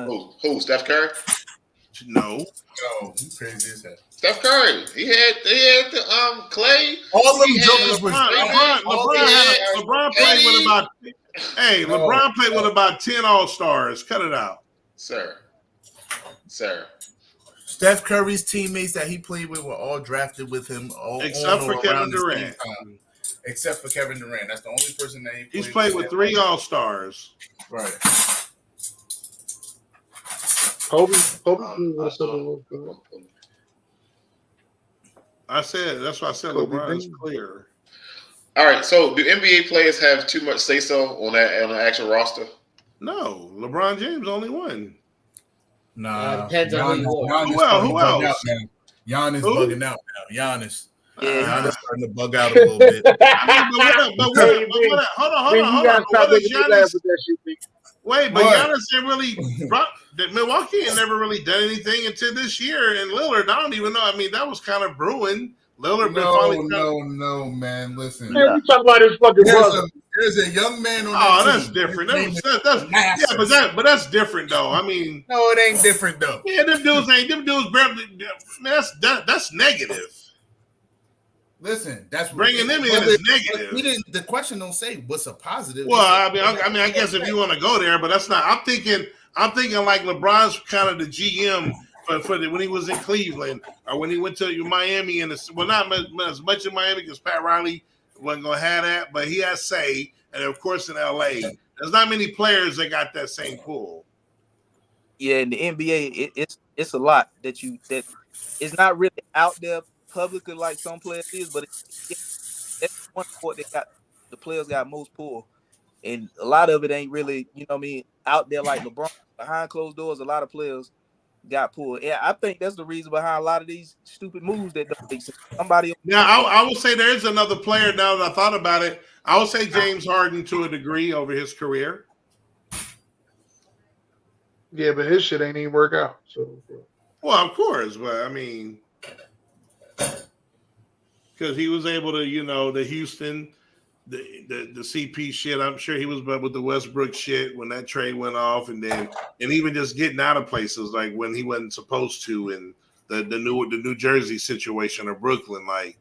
Who? Steph Curry? No. He crazy as hell. Steph Curry. He had the Clay. All them jokers was LeBron played with about. Hey, LeBron played with about 10 All-Stars. Cut it out, sir. Steph Curry's teammates that he played with were all drafted with him, except for Kevin Durant. Except for Kevin Durant, that's the only person that he's played with 3 All-Stars. Right. Kobe. That's why I said LeBron is clear. All right, so do NBA players have too much say-so on the actual roster? No, LeBron James only won. Nah, depends on who else? Giannis bugging out now. Giannis Giannis starting to bug out a little bit. Hold on. Giannis ain't really Milwaukee ain't never really done anything until this year. And Lillard, I don't even know. I mean, that was kind of brewing. Lillard No, man. Listen. Man, we talking about his fucking brother. There's a young man on that that's team. different. But that's different though. I mean, no, it ain't different though. Yeah, them dudes barely. Man, that's negative. Listen, that's bringing them in is negative. The question don't say what's a positive. Well, I guess if you want to go there, but that's not. I'm thinking like LeBron's kind of the GM for when he was in Cleveland or when he went to Miami not as much in Miami because Pat Riley wasn't gonna have that, but he has say, and of course in LA, there's not many players that got that same pull. Yeah, in the NBA, it's a lot that it's not really out there publicly like some players is, but that's one sport the players got most pull, and a lot of it ain't really out there like LeBron. Behind closed doors, a lot of players got pulled. Yeah, I think that's the reason behind a lot of these stupid moves that don't make sense. Now, I will say there is another player. Now that I thought about it, I would say James Harden to a degree over his career. Yeah, but his shit ain't even work out. So, well, of course, but I mean, because he was able to, the Houston, the CP shit. I'm sure he was with the Westbrook shit when that trade went off, and even just getting out of places like when he wasn't supposed to, and the New Jersey situation or Brooklyn, like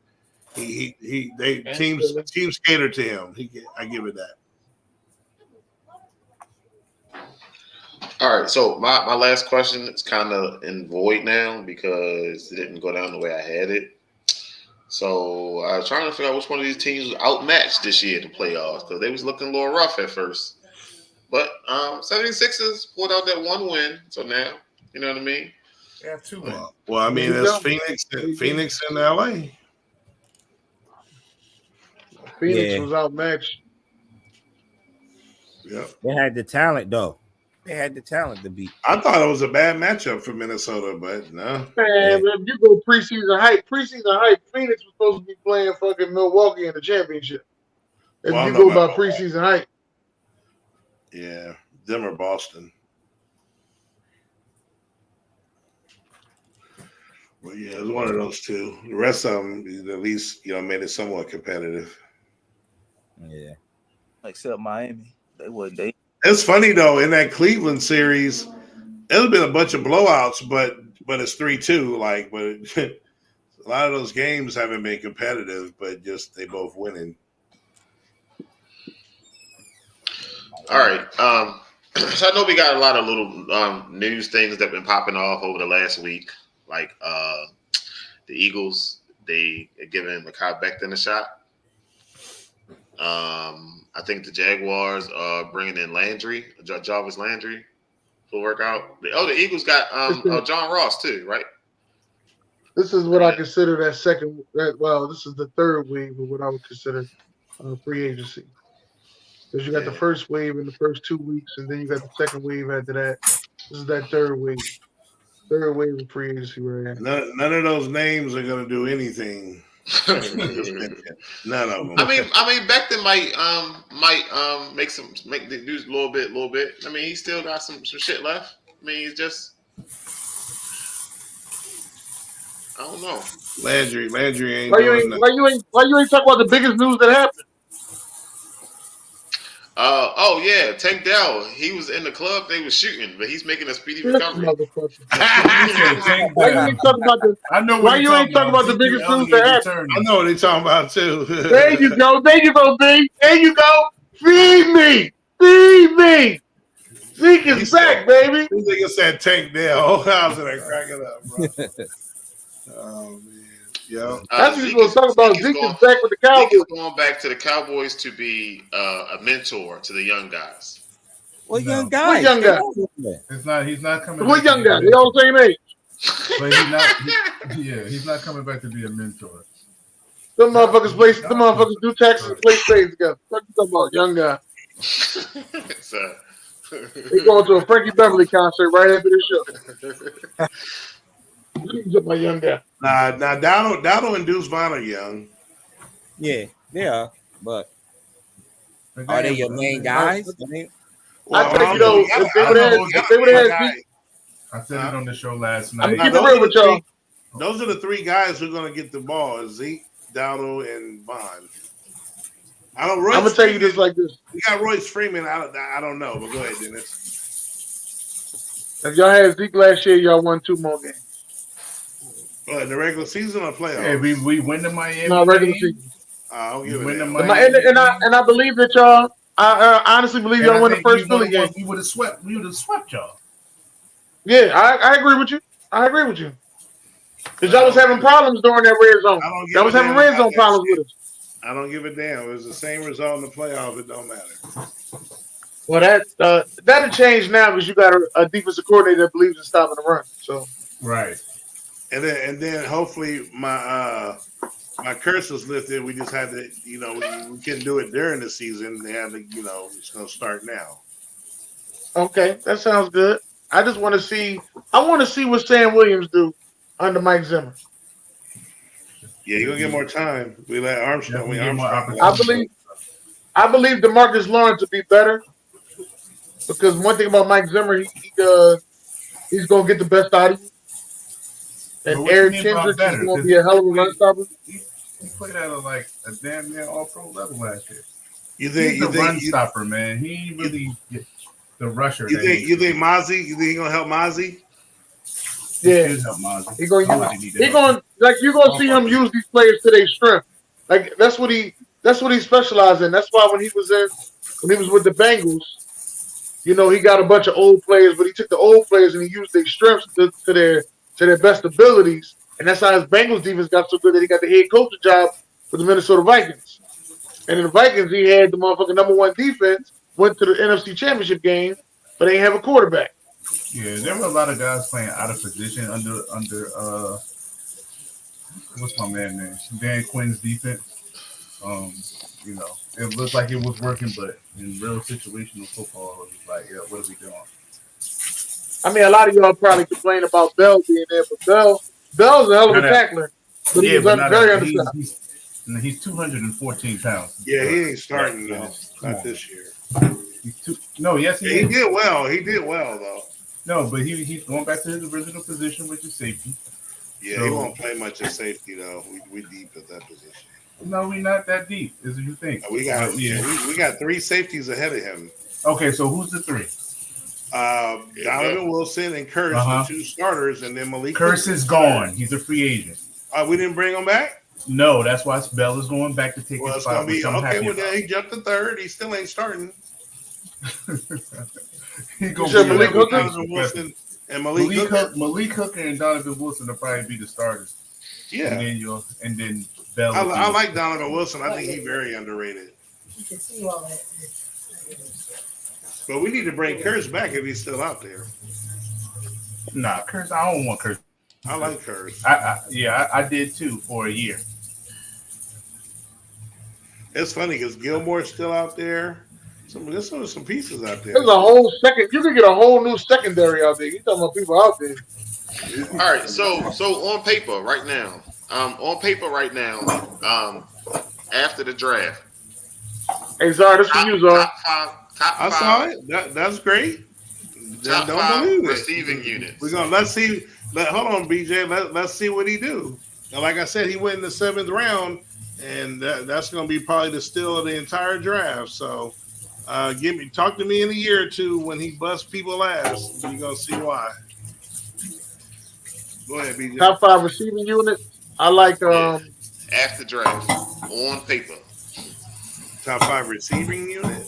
teams catered to him. I give it that. All right, so my last question is kind of in void now because it didn't go down the way I had it. So I was trying to figure out which one of these teams was outmatched this year in the playoffs because they was looking a little rough at first. But 76ers pulled out that one win, so now, you know what I mean? They have 2 wins. Well, I mean, there's Phoenix and LA. Phoenix was outmatched. Yep. They had the talent, though. They had the talent to beat. I thought it was a bad matchup for Minnesota, but no. Man, if you go preseason hype, Phoenix was supposed to be playing fucking Milwaukee in the championship. If you go by preseason hype. Yeah, them or Boston. Well, yeah, it was one of those two. The rest of them, at least, made it somewhat competitive. Yeah. Except Miami. They wasn't. It's funny though, in that Cleveland series, there's been a bunch of blowouts, but it's 3-2. But a lot of those games haven't been competitive, but just they both winning. All right. So I know we got a lot of little news things that have been popping off over the last week, like the Eagles they are giving Mekhi Becton a shot. I think the Jaguars are bringing in Landry, Jarvis Landry, for workout. The Eagles got John Ross too, right? This is what I consider that second. Well, this is the third wave of what I would consider free agency. Because you got the first wave in the first 2 weeks, and then you got the second wave after that. This is that third wave. Third wave of free agency right now. None of those names are going to do anything. None of them. I mean, Becton might make the news a little bit. I mean, he still got some shit left. I mean, he's just. I don't know. Landry ain't why doing you ain't talking about the biggest news that happened? Oh yeah, Tank Dell. He was in the club. They was shooting, but he's making a speedy recovery. Why you ain't talking about the? I know. Why you ain't talking about the biggest news that happened? I know what they're talking about too. There you go, B. There you go. Feed me. Zeke is back, baby. This nigga said Tank Dell. I was gonna crack it up, bro. Oh man, yo. That's what you're talking about. Zeke is back with the Cowboys. Zeke is going back to the Cowboys to be a mentor to the young guys. What young guys? What young guys? He's not coming. What young guys? They all the same age. But he's not. He's not coming back to be a mentor. Them motherfuckers do taxes and play spades together. What you talking about, young guy? They going to a Frankie Beverly concert right after this show. My young guy. Nah, Dowdle and Deuce Vaughn are young. Yeah, they are, but are they your main guys? I think if they would have had Zeke. I said it on the show last night. I'm keeping it real with y'all. Those are the three guys who are going to get the ball: Zeke, Dowdle, and Vaughn. I'm gonna tell you this like this. We got Royce Freeman. I don't know, but go ahead, Dennis. If y'all had Zeke last year, y'all won 2 more games. In the regular season or playoffs? Hey, we win the Miami. No, regular season. I'll give it and I believe that y'all. I honestly believe y'all win the first Philly game. We would have swept. We would have swept y'all. Yeah, I agree with you. Because y'all was having problems during that red zone. Y'all was having red zone problems with us. I don't give a damn. It was the same result in the playoffs. It don't matter. Well, that'll change now because you got a defensive coordinator that believes in stopping the run. So right. And then hopefully my curse was lifted. We just had to, we couldn't do it during the season. They had to, it's gonna start now. Okay, that sounds good. I just want to see. I want to see what Sam Williams do under Mike Zimmer. Yeah, you're gonna get more time. We let Armstrong. I believe DeMarcus Lawrence will be better because one thing about Mike Zimmer, he's gonna get the best out of you. And Eric Kendricks is going to be a hell of a run stopper. He played at a damn near all-pro level last year. He's the run stopper, man. He really the rusher. You think Mozzie? You think he's gonna help Mozzie? Yeah, he's going like you're gonna see him use these players to their strength. Like that's what he specialized in. That's why when he was with the Bengals, he got a bunch of old players, but he took the old players and he used their strengths to their best abilities, and that's how his Bengals defense got so good that he got the head coaching job with the Minnesota Vikings. And in the Vikings, he had the motherfucking number 1 defense, went to the NFC Championship game, but they didn't have a quarterback. Yeah, there were a lot of guys playing out of position under what's my man name? Dan Quinn's defense. It looked like it was working, but in real situational football, it was like, yeah, what are we doing? I mean, a lot of y'all probably complain about Bell being there, but Bell's a hell of a tackler. But he's very undersized. He's 214 pounds. Yeah, he ain't starting though. Not this year. Yes, he did well. He did well though. No, but he's going back to his original position, which is safety. Yeah, he won't play much at safety though. We deep at that position. No, we're not that deep, as you think. We got we got 3 safeties ahead of him. Okay, so who's the 3? Donovan Wilson and Curse, the 2 starters, and then Malik. Curse is gone. He's a free agent. We didn't bring him back? No, that's why Bell is going back to take his spot. Then he jumped to 3rd. He still ain't starting. He's going to be Malik Hooker, Wilson, and Malik Hooker. Malik Hooker and Donovan Wilson will probably be the starters. Yeah. And then Bell. I like Donovan Wilson. I think he's very underrated. You can see all that. But we need to bring Kurtz back if he's still out there. Nah, Kurtz. I don't want Kurtz. I like Kurtz. I did too for a year. It's funny because Gilmore's still out there. There's some pieces out there. There's a whole second. You can get a whole new secondary out there. You talking about people out there? All right, so on paper right now, after the draft. Hey, Zar, this for you, Zar. Top I five, saw it. That's great. Top Don't five believe it. receiving units. We're gonna hold on, BJ. Let's see what he do. And like I said, he went in the 7th round, and that's gonna be probably the steal of the entire draft. So, talk to me in a year or two when he busts people ass. You're gonna see why. Go ahead, BJ. Top 5 receiving unit. I like after draft on paper. Top 5 receiving unit.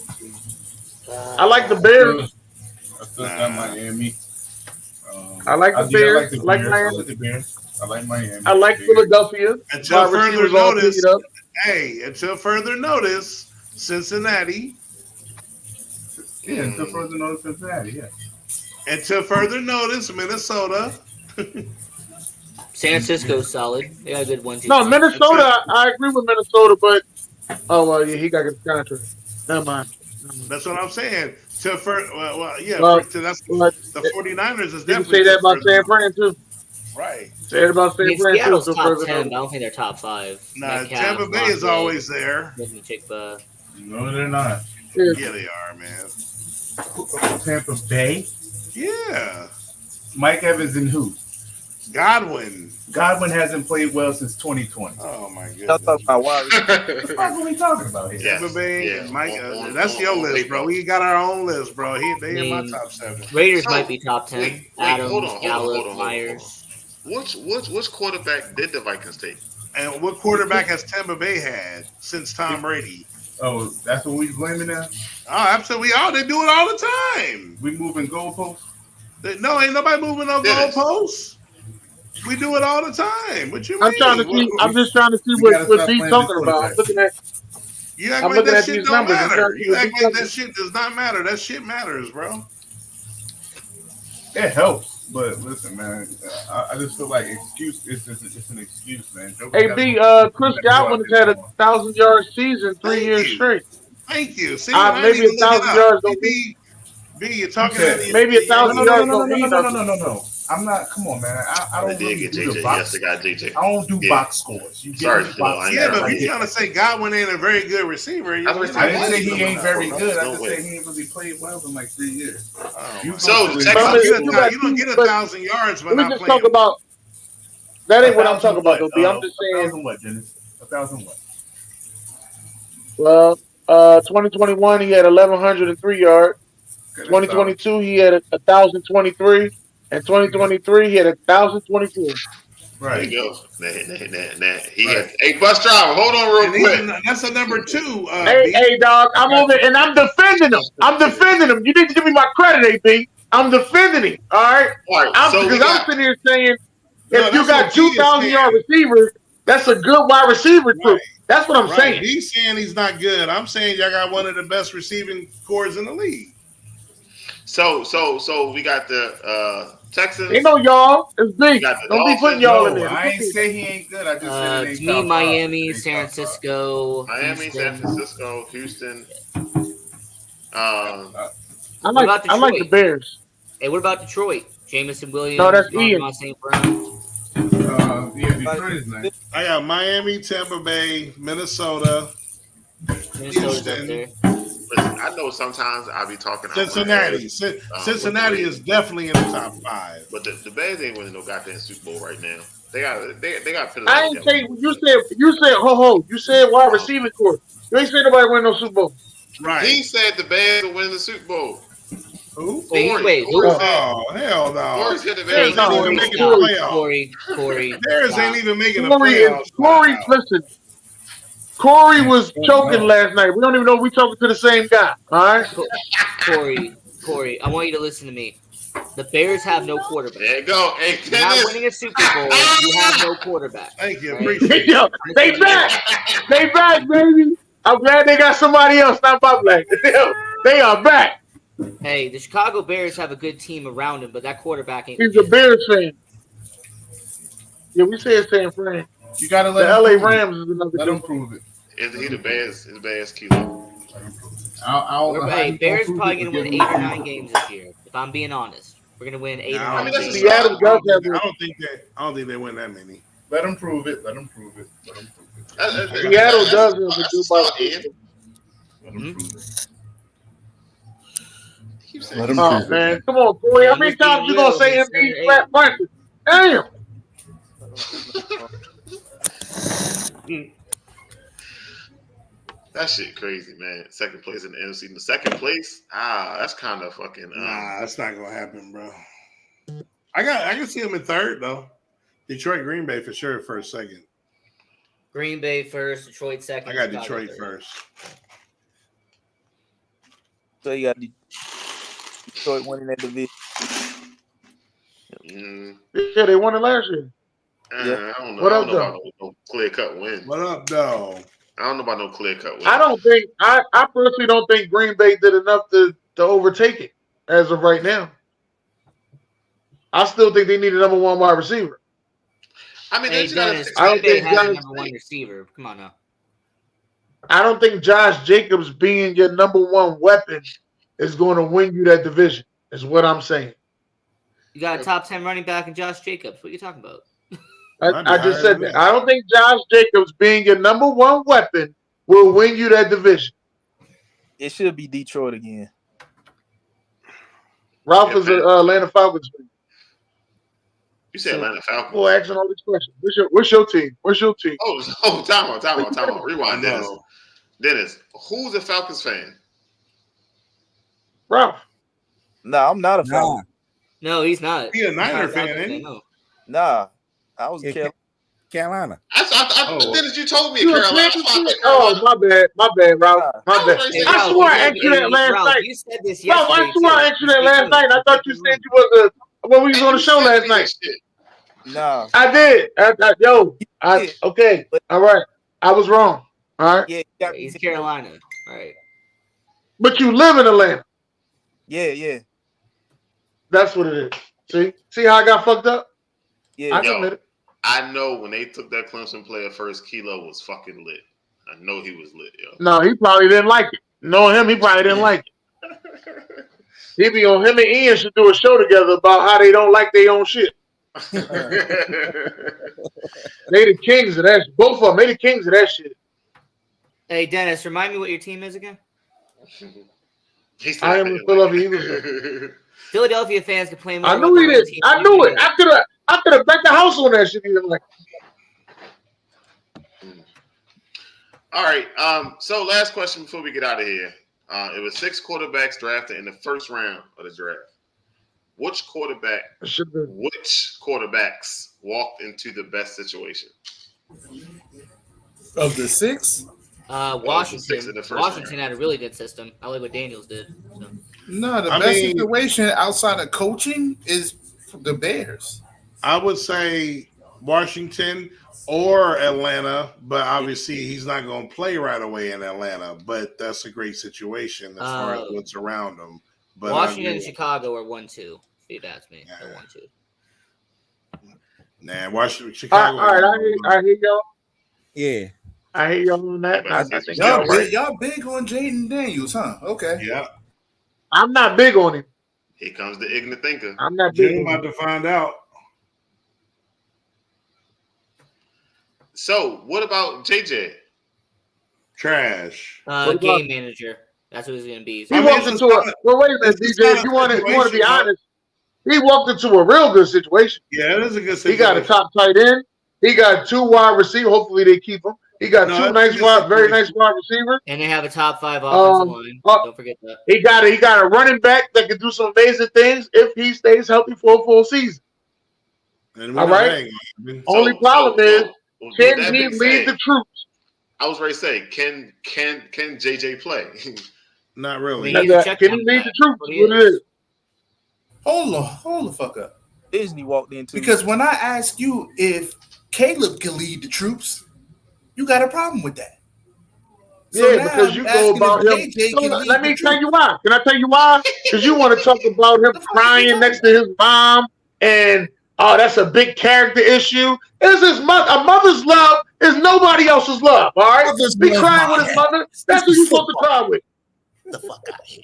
I like the Bears. I still got Miami. I like the Bears. I like Miami. I like the Bears. I like Miami. I like Philadelphia. Until further notice, Cincinnati. Yeah, until further notice, Cincinnati. Yeah. Until further notice, Minnesota. San Francisco's solid. They got a good 1-2. No, Minnesota. I agree with Minnesota, but he got his contract. Never mind. That's what I'm saying. That's the 49ers is You can definitely. say that about San Fran too. Right. Say it about San Fran too. Seattle's top 10, but I don't think they're top 5. Nah, Tampa Bay is always there. No, they're not. Yeah, they are, man. Tampa Bay? Yeah. Mike Evans and who? Godwin. Godwin hasn't played well since 2020. Oh my goodness. Y'all talking about What the fuck are we talking about here? Tampa Bay, Mike. That's your list, bro. We got our own list, bro. They in my top 7. Raiders might be top 10. Adams, hold on. Myers. Which quarterback did the Vikings take? And what quarterback has Tampa Bay had since Tom Brady? Oh, that's what we blaming now? Oh, absolutely. They do it all the time. We moving goalposts? No, ain't nobody moving no goalposts. We do it all the time. What you mean? I'm just trying to see what B's talking about. I'm looking at. You act like that shit don't matter. You act like that shit does not matter. That shit matters, bro. It helps, but listen, man. I just feel like it's an excuse, man. Hey, Chris Godwin has had a 1,000-yard season 3 years straight. Thank you. See, maybe 1,000 yards don't be. You're talking. Maybe 1,000 yards don't mean nothing. No. I'm not. Come on, man. I don't really do the box. Yes, I got JJ. I don't do box scores. You Sorry, get box. Yeah, but you're trying to say Godwin ain't a very good receiver. I didn't say he ain't very good. I just said he ain't really played well in like 3 years. You don't get 1,000 yards by not playing. Talk about. That ain't what I'm talking about, though. I'm just saying. 1,000 what, Dennis? 1,000 what? Well, 2021 he had 1,103 yards. 2022 he had 1,023. And 2023 he had 1,024. Right. There you go. He had bus driver. Hold on real quick. That's a number 2. Hey, dog. I'm over and I'm defending him. You need to give me my credit, AB. I'm defending him. All right. I'm sitting here saying if you got 2,000-yard receivers, that's a good wide receiver group. That's what I'm saying. He's saying he's not good. I'm saying y'all got one of the best receiving corps in the league. So we got the Texans. Ain't no y'all. It's big. Don't be putting y'all in there. I ain't say he ain't good. I just said it ain't Miami, San Francisco. Miami, San Francisco, Houston. I like the Bears. Hey, what about Detroit? Jamison Williams. No, that's Ian. St. Brown. Detroit is nice. I got Miami, Tampa Bay, Minnesota, Houston. Listen, I know sometimes I'll be talking. Cincinnati. Cincinnati is definitely in the top 5. But the Bears ain't winning no goddamn Super Bowl right now. They got put. I ain't say you said ho. You said wide receiving court. You ain't say nobody win no Super Bowl. Right. He said the Bears will win the Super Bowl. Who? Wait. Oh, hell no. Corey said the Bears ain't even making the playoffs. Corey. Bears ain't even making the playoffs. Corey, listen. Corey was choking last night. We don't even know if we talking to the same guy. All right, Corey, I want you to listen to me. The Bears have no quarterback. There you go. Hey, You're not winning a Super Bowl. You have no quarterback. Thank you. Right? Appreciate Yo, they back. They back, baby. I'm glad they got somebody else, not my black. They are back. Hey, the Chicago Bears have a good team around him, but that quarterback ain't He's legit. a Bears fan. Yeah, we said San Fran. You gotta The let LA him prove Rams is another. Let him prove it. Is he the best kilo? I don't know. Hey, Bears are probably going to win 8 or 9 games this year. If I'm being honest, we're going to win 8 or 9 games. Seattle does have. I don't think they win that many. Let him prove it. Let him prove it. Let him prove it. Seattle does have a good Let him prove it. Let him prove man. Come on, Corey. How many times you gonna say MB flat punches? Damn. That shit crazy, man. Second place in the NFC. The second place, that's kind of fucking. Nah, that's not gonna happen, bro. I can see them in third though. Detroit, Green Bay for sure. First, second. Green Bay first, Detroit second. I got Chicago Detroit third. first. So you got Detroit winning that division. Yeah, they won it last year. I don't know. What I up, don't know about no clear cut win. What up, though? I don't know about no clear cut win. I don't think I personally don't think Green Bay did enough to overtake it as of right now. I still think they need a number one wide receiver. I mean, Hey, Dennis, I don't Green Bay think has a Josh, number one receiver. Come on now. I don't think Josh Jacobs being your number one weapon is going to win you that division. Is what I'm saying. You got a top 10 running back in Josh Jacobs. What are you talking about? I just said that. I don't think Josh Jacobs being your number one weapon will win you that division. It should be Detroit again. Ralph is an Atlanta Falcons fan. You said Atlanta Falcons. Boy, asking all these questions. What's your team? What's your team? Oh, time out. Rewind, Dennis. Dennis, who's a Falcons fan? Ralph. No, I'm not a fan. No, he's not. He a Niner He's not fan, Falcons ain't he? no. Nah, I was Carolina. Dennis, you told me You a Carolina. Panthers fan? Oh, my bad, Ralph. My bad. Hey, I Ralph, swore I you asked you that last Ralph, night. You said this Ralph, yesterday. I swore I asked you that last night. I thought you said you was when we was on the show last night. Nah. I did. Okay. All right. I was wrong. All right. Yeah, he's Carolina. All right. But you live in Atlanta. Yeah. That's what it is. See how I got fucked up? Yeah. I admit it. I know when they took that Clemson player first, Kilo was fucking lit. I know he was lit, yo. No, he probably didn't like it. Knowing him, he probably didn't like it. He be on him and Ian should do a show together about how they don't like their own shit. They the kings of that. Both of them, they the kings of that shit. Hey, Dennis, remind me what your team is again? I am the Philadelphia Eagles. Philadelphia fans complain more I about knew the he home did. team I than knew you it. I could have bet the house on that shit. He didn't like. All right. So last question before we get out of here. It was 6 quarterbacks drafted in the first round of the draft. Which quarterbacks walked into the best situation? Of the 6? Washington. Washington Washington had a really good system. I like what Daniels did. So. No, the best situation outside of coaching is the Bears. I would say Washington or Atlanta, but obviously he's not going to play right away in Atlanta. But that's a great situation as far as what's around him. But Washington and Chicago are 1-2. If you'd ask me, they're 1-2. Nah, Washington, Chicago. All right, I hear y'all. Yeah. I hear y'all on that. I think y'all big on Jaden Daniels, huh? Okay. Yeah. I'm not big on him. Here comes the ignorant thinker. I'm not big You're on about to find out. So, what about JJ? Trash. Game manager. That's what he's going to be. He walked into a wait a minute, DJ. If you want to be honest, he walked into a real good situation. Yeah, it is a good situation. He got a top tight end. He got 2 wide receivers. Hopefully, they keep him. He got 2 very nice wide receivers. And they have a top 5 offensive line. Don't forget that. He got a running back that can do some amazing things if he stays healthy for a full season. All right. Only problem is, can he lead the troops? I was ready to say, can JJ play? Not really. Can he lead the troops? What it is? Hold the fuck up. Disney walked into because when I ask you if Caleb can lead the troops, you got a problem with that. So yeah, because I'm you go about him. JJ So let me tell you why. Can I tell you why? Because you want to talk about him crying next to his mom and that's a big character issue. It's his mother. A mother's love is nobody else's love. All right, be crying with his mother. That's who you're supposed to cry with. Get the fuck out of here.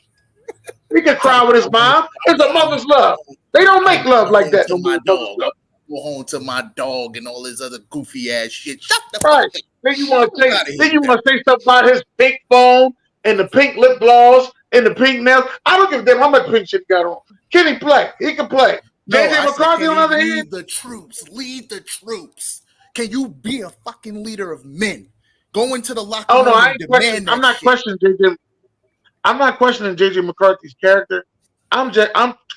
He can cry with his mom. It's a mother's love. They don't make love like that no more. Go home to my dog and all this other goofy ass shit. Shut the fuck up. Then you want to say stuff about his pink phone and the pink lip gloss and the pink nails. I don't give a damn how much pink shit he got on. Can he play? He can play. JJ McCarthy on the other hand. Lead the troops. Can you be a fucking leader of men? Go into the locker room and demand that I'm not questioning JJ. I'm not questioning JJ McCarthy's character. I'm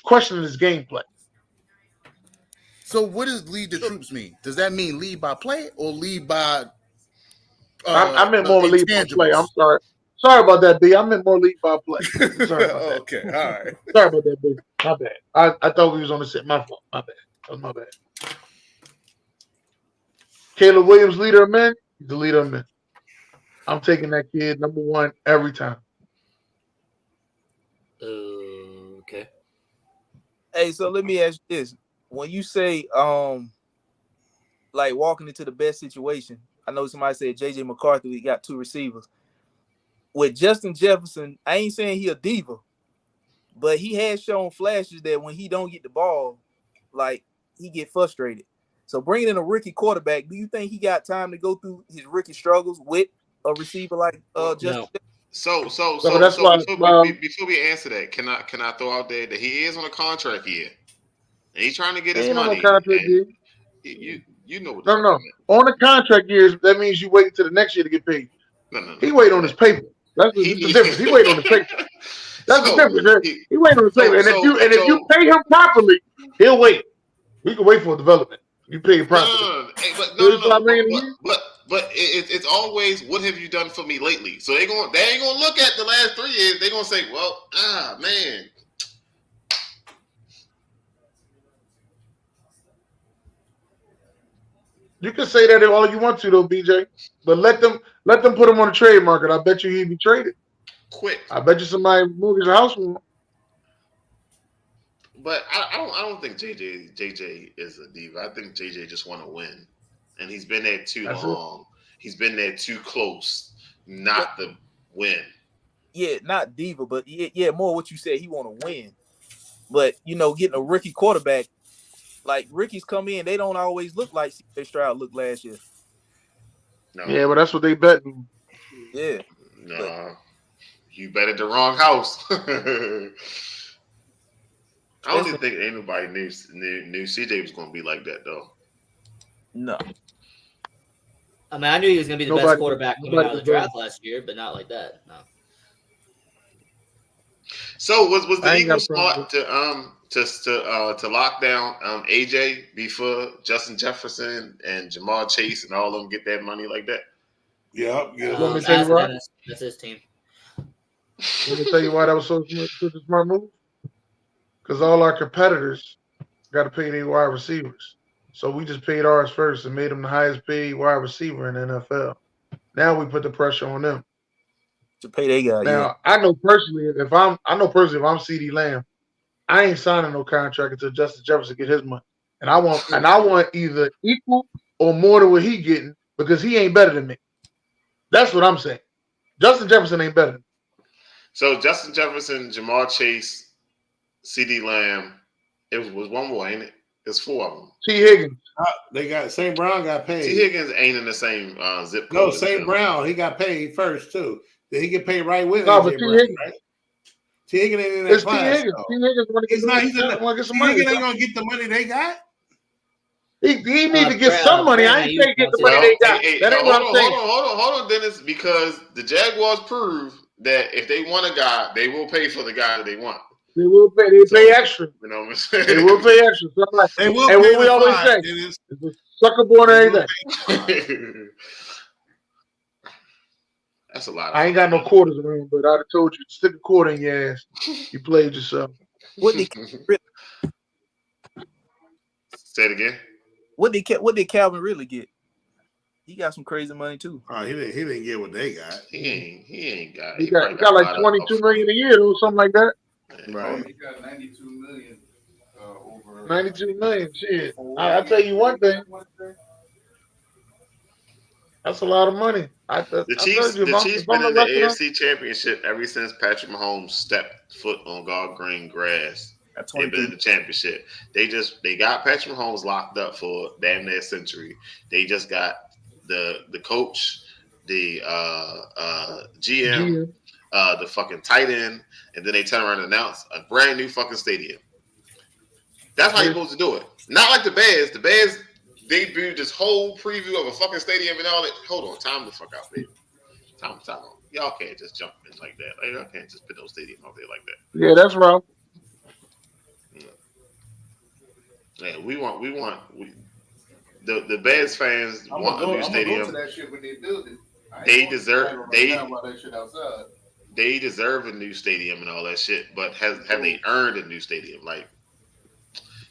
questioning his gameplay. So what does lead the troops mean? Does that mean lead by play or lead by I meant more lead by play. I'm sorry. Sorry about that, B. I meant more lead by play. I'm sorry about that. Okay, all right. Sorry about that, B. My bad. I thought we was on the set. My fault. My bad. That was my bad. Caleb Williams, leader of men. He's the leader of men. I'm taking that kid number one every time. Okay. Hey, so let me ask you this. When you say like walking into the best situation, I know somebody said JJ McCarthy, we got two receivers. With Justin Jefferson, I ain't saying he a diva, but he has shown flashes that when he don't get the ball, like he get frustrated. So bringing in a rookie quarterback, do you think he got time to go through his rookie struggles with a receiver like Justin Jefferson? So that's why before we answer that, can I throw out there that he is on a contract year, and he's trying to get his money. You know what? No. On the contract years, that means you wait until the next year to get paid. No. He wait on his paper. That's the difference. He wait on his paper. That's the difference. He wait on his paper. And if you pay him properly, he'll wait. We can wait for development. You pay him properly. But it's always, what have you done for me lately? So they ain't gonna look at the last 3 years. They're gonna say, well, man. You can say that all you want to though, BJ. But let them put him on the trade market. I bet you he'd be traded. Quick. I bet you somebody mortgage a house for him. But I don't think JJ is a diva. I think JJ just want to win, and he's been there too long. He's been there too close, not to win. Yeah, not diva, but yeah, more what you said. He want to win, but getting a rookie quarterback, like rookies come in, they don't always look like C.J. Stroud looked last year. No. Yeah, but that's what they betting. Yeah. No, you bet at the wrong house. I don't even think anybody knew CJ was going to be like that, though. No. I mean, I knew he was going to be the best quarterback coming out of the draft last year, but not like that. No. So was the Eagles smart to lock down AJ before Justin Jefferson and Jamar Chase and all of them get that money like that? Yeah. Let me tell you why. That's his team. Let me tell you why that was such a smart move. Because all our competitors got to pay their wide receivers. So we just paid ours first and made them the highest paid wide receiver in the NFL. Now we put the pressure on them to pay their guy. Now, yeah. I know personally if I'm CeeDee Lamb, I ain't signing no contract until Justin Jefferson get his money. And I want either equal or more than what he getting because he ain't better than me. That's what I'm saying. Justin Jefferson ain't better than me. So Justin Jefferson, Jamar Chase, CeeDee Lamb. It was one more, ain't it? It's 4 of them. T. Higgins. They got St. Brown got paid. T. Higgins ain't in the same zip code. No, St. Brown, he got paid first too. Did he get paid right with no, AJ but T. Brown, Higgins. right? T. Higgins ain't in that class. T. Higgins. T. Higgins want to get some money. T. Higgins ain't gonna get the money they got. He need to get some money. I ain't saying get the money they got. That ain't what I'm saying. Hold on, Dennis, because the Jaguars prove that if they want a guy, they will pay for the guy that they want. They will pay. They pay extra. You know what I'm saying? They will pay extra. They will and pay what we always say, it's a sucker born or anything. That's a lot. I ain't got no quarters around, but I'd have told you, stick a quarter in your ass. You played yourself. What did Say it again. What did Calvin really get? He got some crazy money too. He didn't get what they got. He ain't got. He got like 22 million a year or something like that. Right. He got 92 million over 92 million. Shit. I'll tell you one thing. That's a lot of money. The Chiefs been in the AFC Championship ever since Patrick Mahomes stepped foot on God green grass. They've been in the championship. They got Patrick Mahomes locked up for damn near a century. They just got the coach, the GM, the fucking tight end, and then they turn around and announce a brand new fucking stadium. That's how you're supposed to do it. Not like the Bears. The Bears debuted this whole preview of a fucking stadium and all that. Hold on, time to fuck out, baby. Time out. Y'all can't just jump in like that. Like, y'all can't just put no stadium out there like that. Yeah, that's wrong. Yeah, the Bears fans want a new stadium. I'm gonna go to that shit when they build it. They deserve that shit outside. They deserve a new stadium and all that shit, but have they earned a new stadium? Like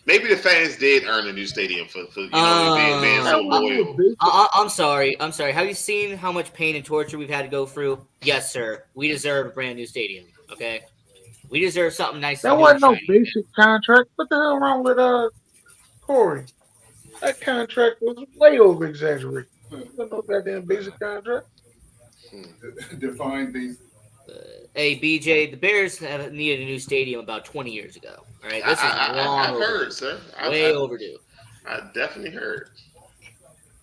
maybe the fans did earn a new stadium for being so loyal. I'm sorry. Have you seen how much pain and torture we've had to go through? Yes, sir. We deserve a brand new stadium. Okay, we deserve something nice. That wasn't no basic contract. What the hell wrong with Corey? That contract was way over exaggerated. No goddamn basic contract. Define basic. Hey, BJ, the Bears have needed a new stadium about 20 years ago. All right, this is long I've overdue. heard, sir. Way overdue. I definitely heard.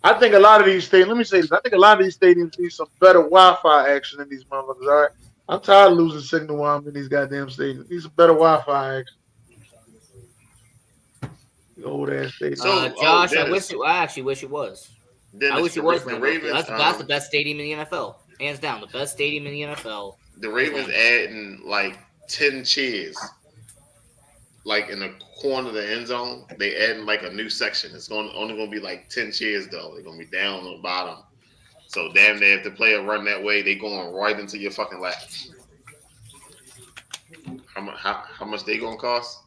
I think a lot of these stadiums. Let me say this. I think a lot of these stadiums need some better Wi-Fi action in these motherfuckers. All right, I'm tired of losing signal while I'm in these goddamn stadiums. Need some better Wi-Fi action. The old ass stadium. Josh, I actually wish it was. I wish it was. The Ravens, that's the best stadium in the NFL, hands down. The best stadium in the NFL. The Ravens adding like 10 chairs, like in the corner of the end zone. They adding like a new section. It's only going to be like 10 chairs though. They're going to be down on the bottom. So damn near if the player run that way, they going right into your fucking lap. How much they going to cost?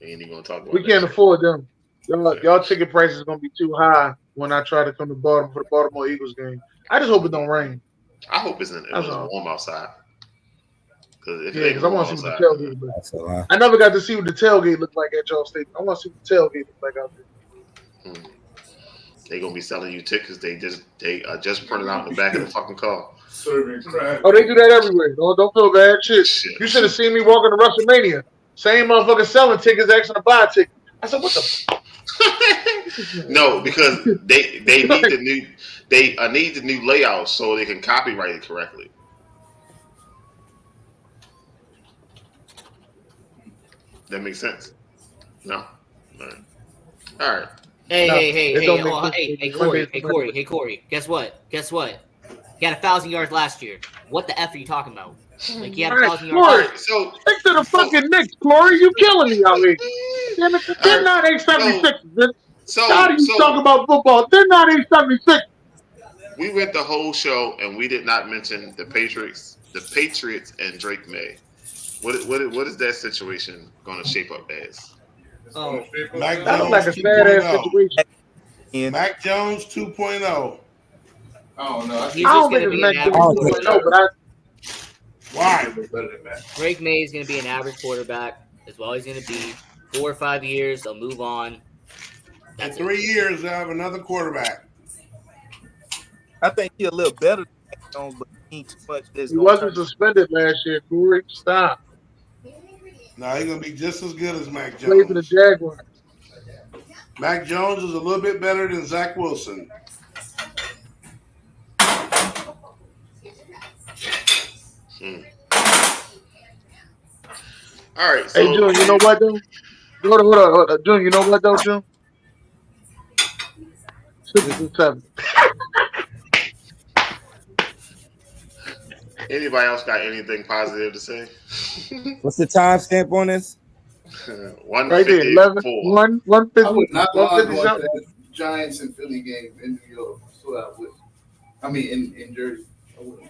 We ain't even going to talk about. We can't afford them. Y'all ticket prices is going to be too high when I try to come to Baltimore for the Baltimore Eagles game. I just hope it don't rain. I hope it's warm outside. Because I want to see what the tailgate looks like. I never got to see what the tailgate looked like at y'all stadium. I want to see what the tailgate looked like out there. They're gonna be selling you tickets. They just printed out in the back of the fucking car. Serving crap. Oh, they do that everywhere. Don't feel bad. Shit. You should have seen me walking to WrestleMania. Same motherfucker selling tickets, asking to buy a ticket. I said, what the? No, because they need the new layout so they can copyright it correctly. That makes sense. No. All right. Hey, Corey. Guess what? He had 1,000 yards last year. What the F are you talking about? Like, he had 1,000 yards. So stick to the fucking Knicks, Corey. You killing me out here. Damn it, they're not 876. How do you talk about football? They're not 876. We went the whole show and we did not mention the Patriots and Drake May. What is that situation going to shape up as? Oh, that looks like a sad ass situation. Mac Jones 2.0. Oh no, he's just going to be an average quarterback. Why? Drake May is going to be an average quarterback. That's all he's going to be. 4 or 5 years, they'll move on. In 3 years, they'll have another quarterback. I think he's a little better than Mac Jones, but he ain't too much. He wasn't suspended last year, Corey. Stop. No, he's going to be just as good as Mac Jones. Play for the Jaguars. Mac Jones is a little bit better than Zach Wilson. All right. So, hey, June, you know what, though? Hold on. June, you know what, though, June? 6-7. Anybody else got anything positive to say? What's the timestamp on this? 154. Right there, 150. I would not want that Giants and Philly game in New York. So I would. I mean, in Jersey. I wouldn't.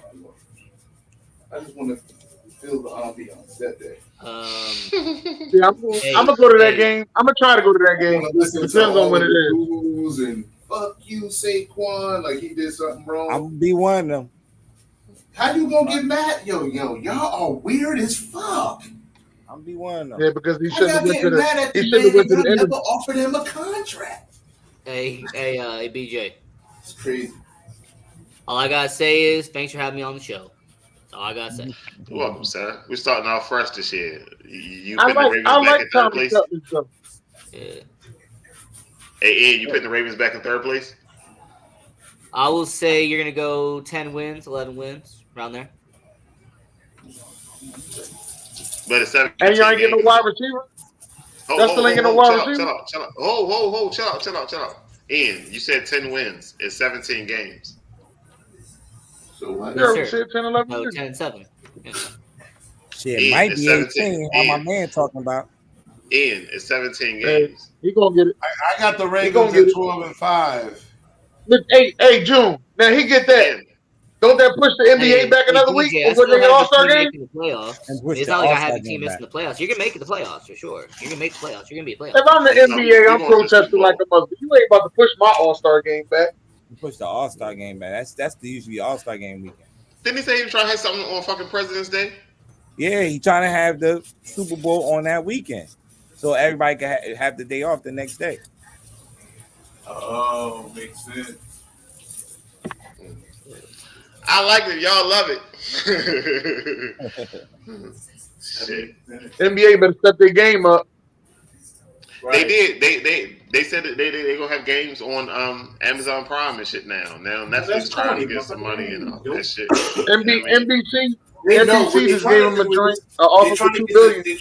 I just want to feel the ambiance that day. Yeah, I'm gonna go to that game. I'm gonna try to go to that game. Depends on when it is. And fuck you, Saquon, like he did something wrong. I'm gonna be one of them. How you gonna get mad? Yo, y'all are weird as fuck. I'm gonna be one of them. Yeah, because he shouldn't have went to mad at the. He the shouldn't have went to man the end. never offered him a contract. Hey, BJ. It's crazy. All I gotta say is thanks for having me on the show. That's all I gotta say. You're welcome, sir. We're starting off fresh this year. You I putting the Ravens back in third place? Yeah. Hey, Ed, you putting the Ravens back in third place? I will say you're gonna go 10 wins, 11 wins, around there. But it's 17 and you ain't getting no wide receiver. That's still ain't getting no wide receiver. Chill out. Ian, you said 10 wins. It's 17 games. So what? Yeah, said 10, 11. No, 10 and 7. Yeah. Shit, Ian, might be 17. 18. How my man talking about? Ian, it's 17 games. He gonna get it. I got the Ravens at 12-5. Look, hey, June. Now he get that. Ian. Don't that push the NBA back another week? Or when they get All-Star game? It's not like I have the team missing the playoffs. You're gonna make it the playoffs for sure. You're gonna make the playoffs. You're gonna be a playoff. If I'm the NBA, I'm protesting like a mother. You ain't about to push my All-Star game back. You push the All-Star game back. That's the usually All-Star game weekend. Didn't he say he was trying to have something on fucking President's Day? Yeah, he trying to have the Super Bowl on that weekend, so everybody can have the day off the next day. Oh, makes sense. I like it. Y'all love it. Shit. NBA better step their game up. Right. They did. They said that they gonna have games on Amazon Prime and shit now. Now Netflix trying to get some money and all that shit. NBC just gave them a joint. Offer for $2 billion.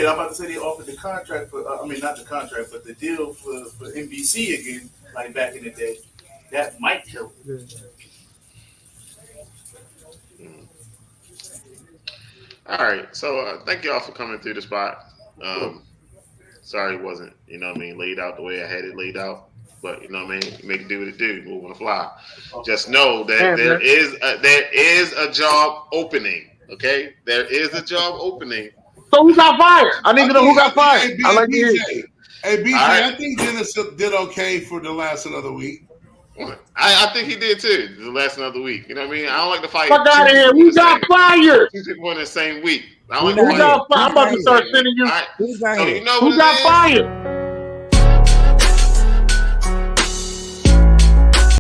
I'm about to say they offered the contract for. Not the contract, but the deal for NBC again, like back in the day. That might kill them. All right, so thank y'all for coming through the spot. Sorry it wasn't, laid out the way I had it laid out. But you make it do what it do, move on the fly. Just know that there is a job opening. Okay, there is a job opening. So who got fired? I need to know who got fired. I like BJ. BJ. Hey BJ, right. I think Dennis did okay for the last another week. I think he did too. The last another week. You know what I mean? I don't like to fight. Fuck out of here. Who got fired? Two people in the same week. I'm about to start sending you. Right. Who got fired?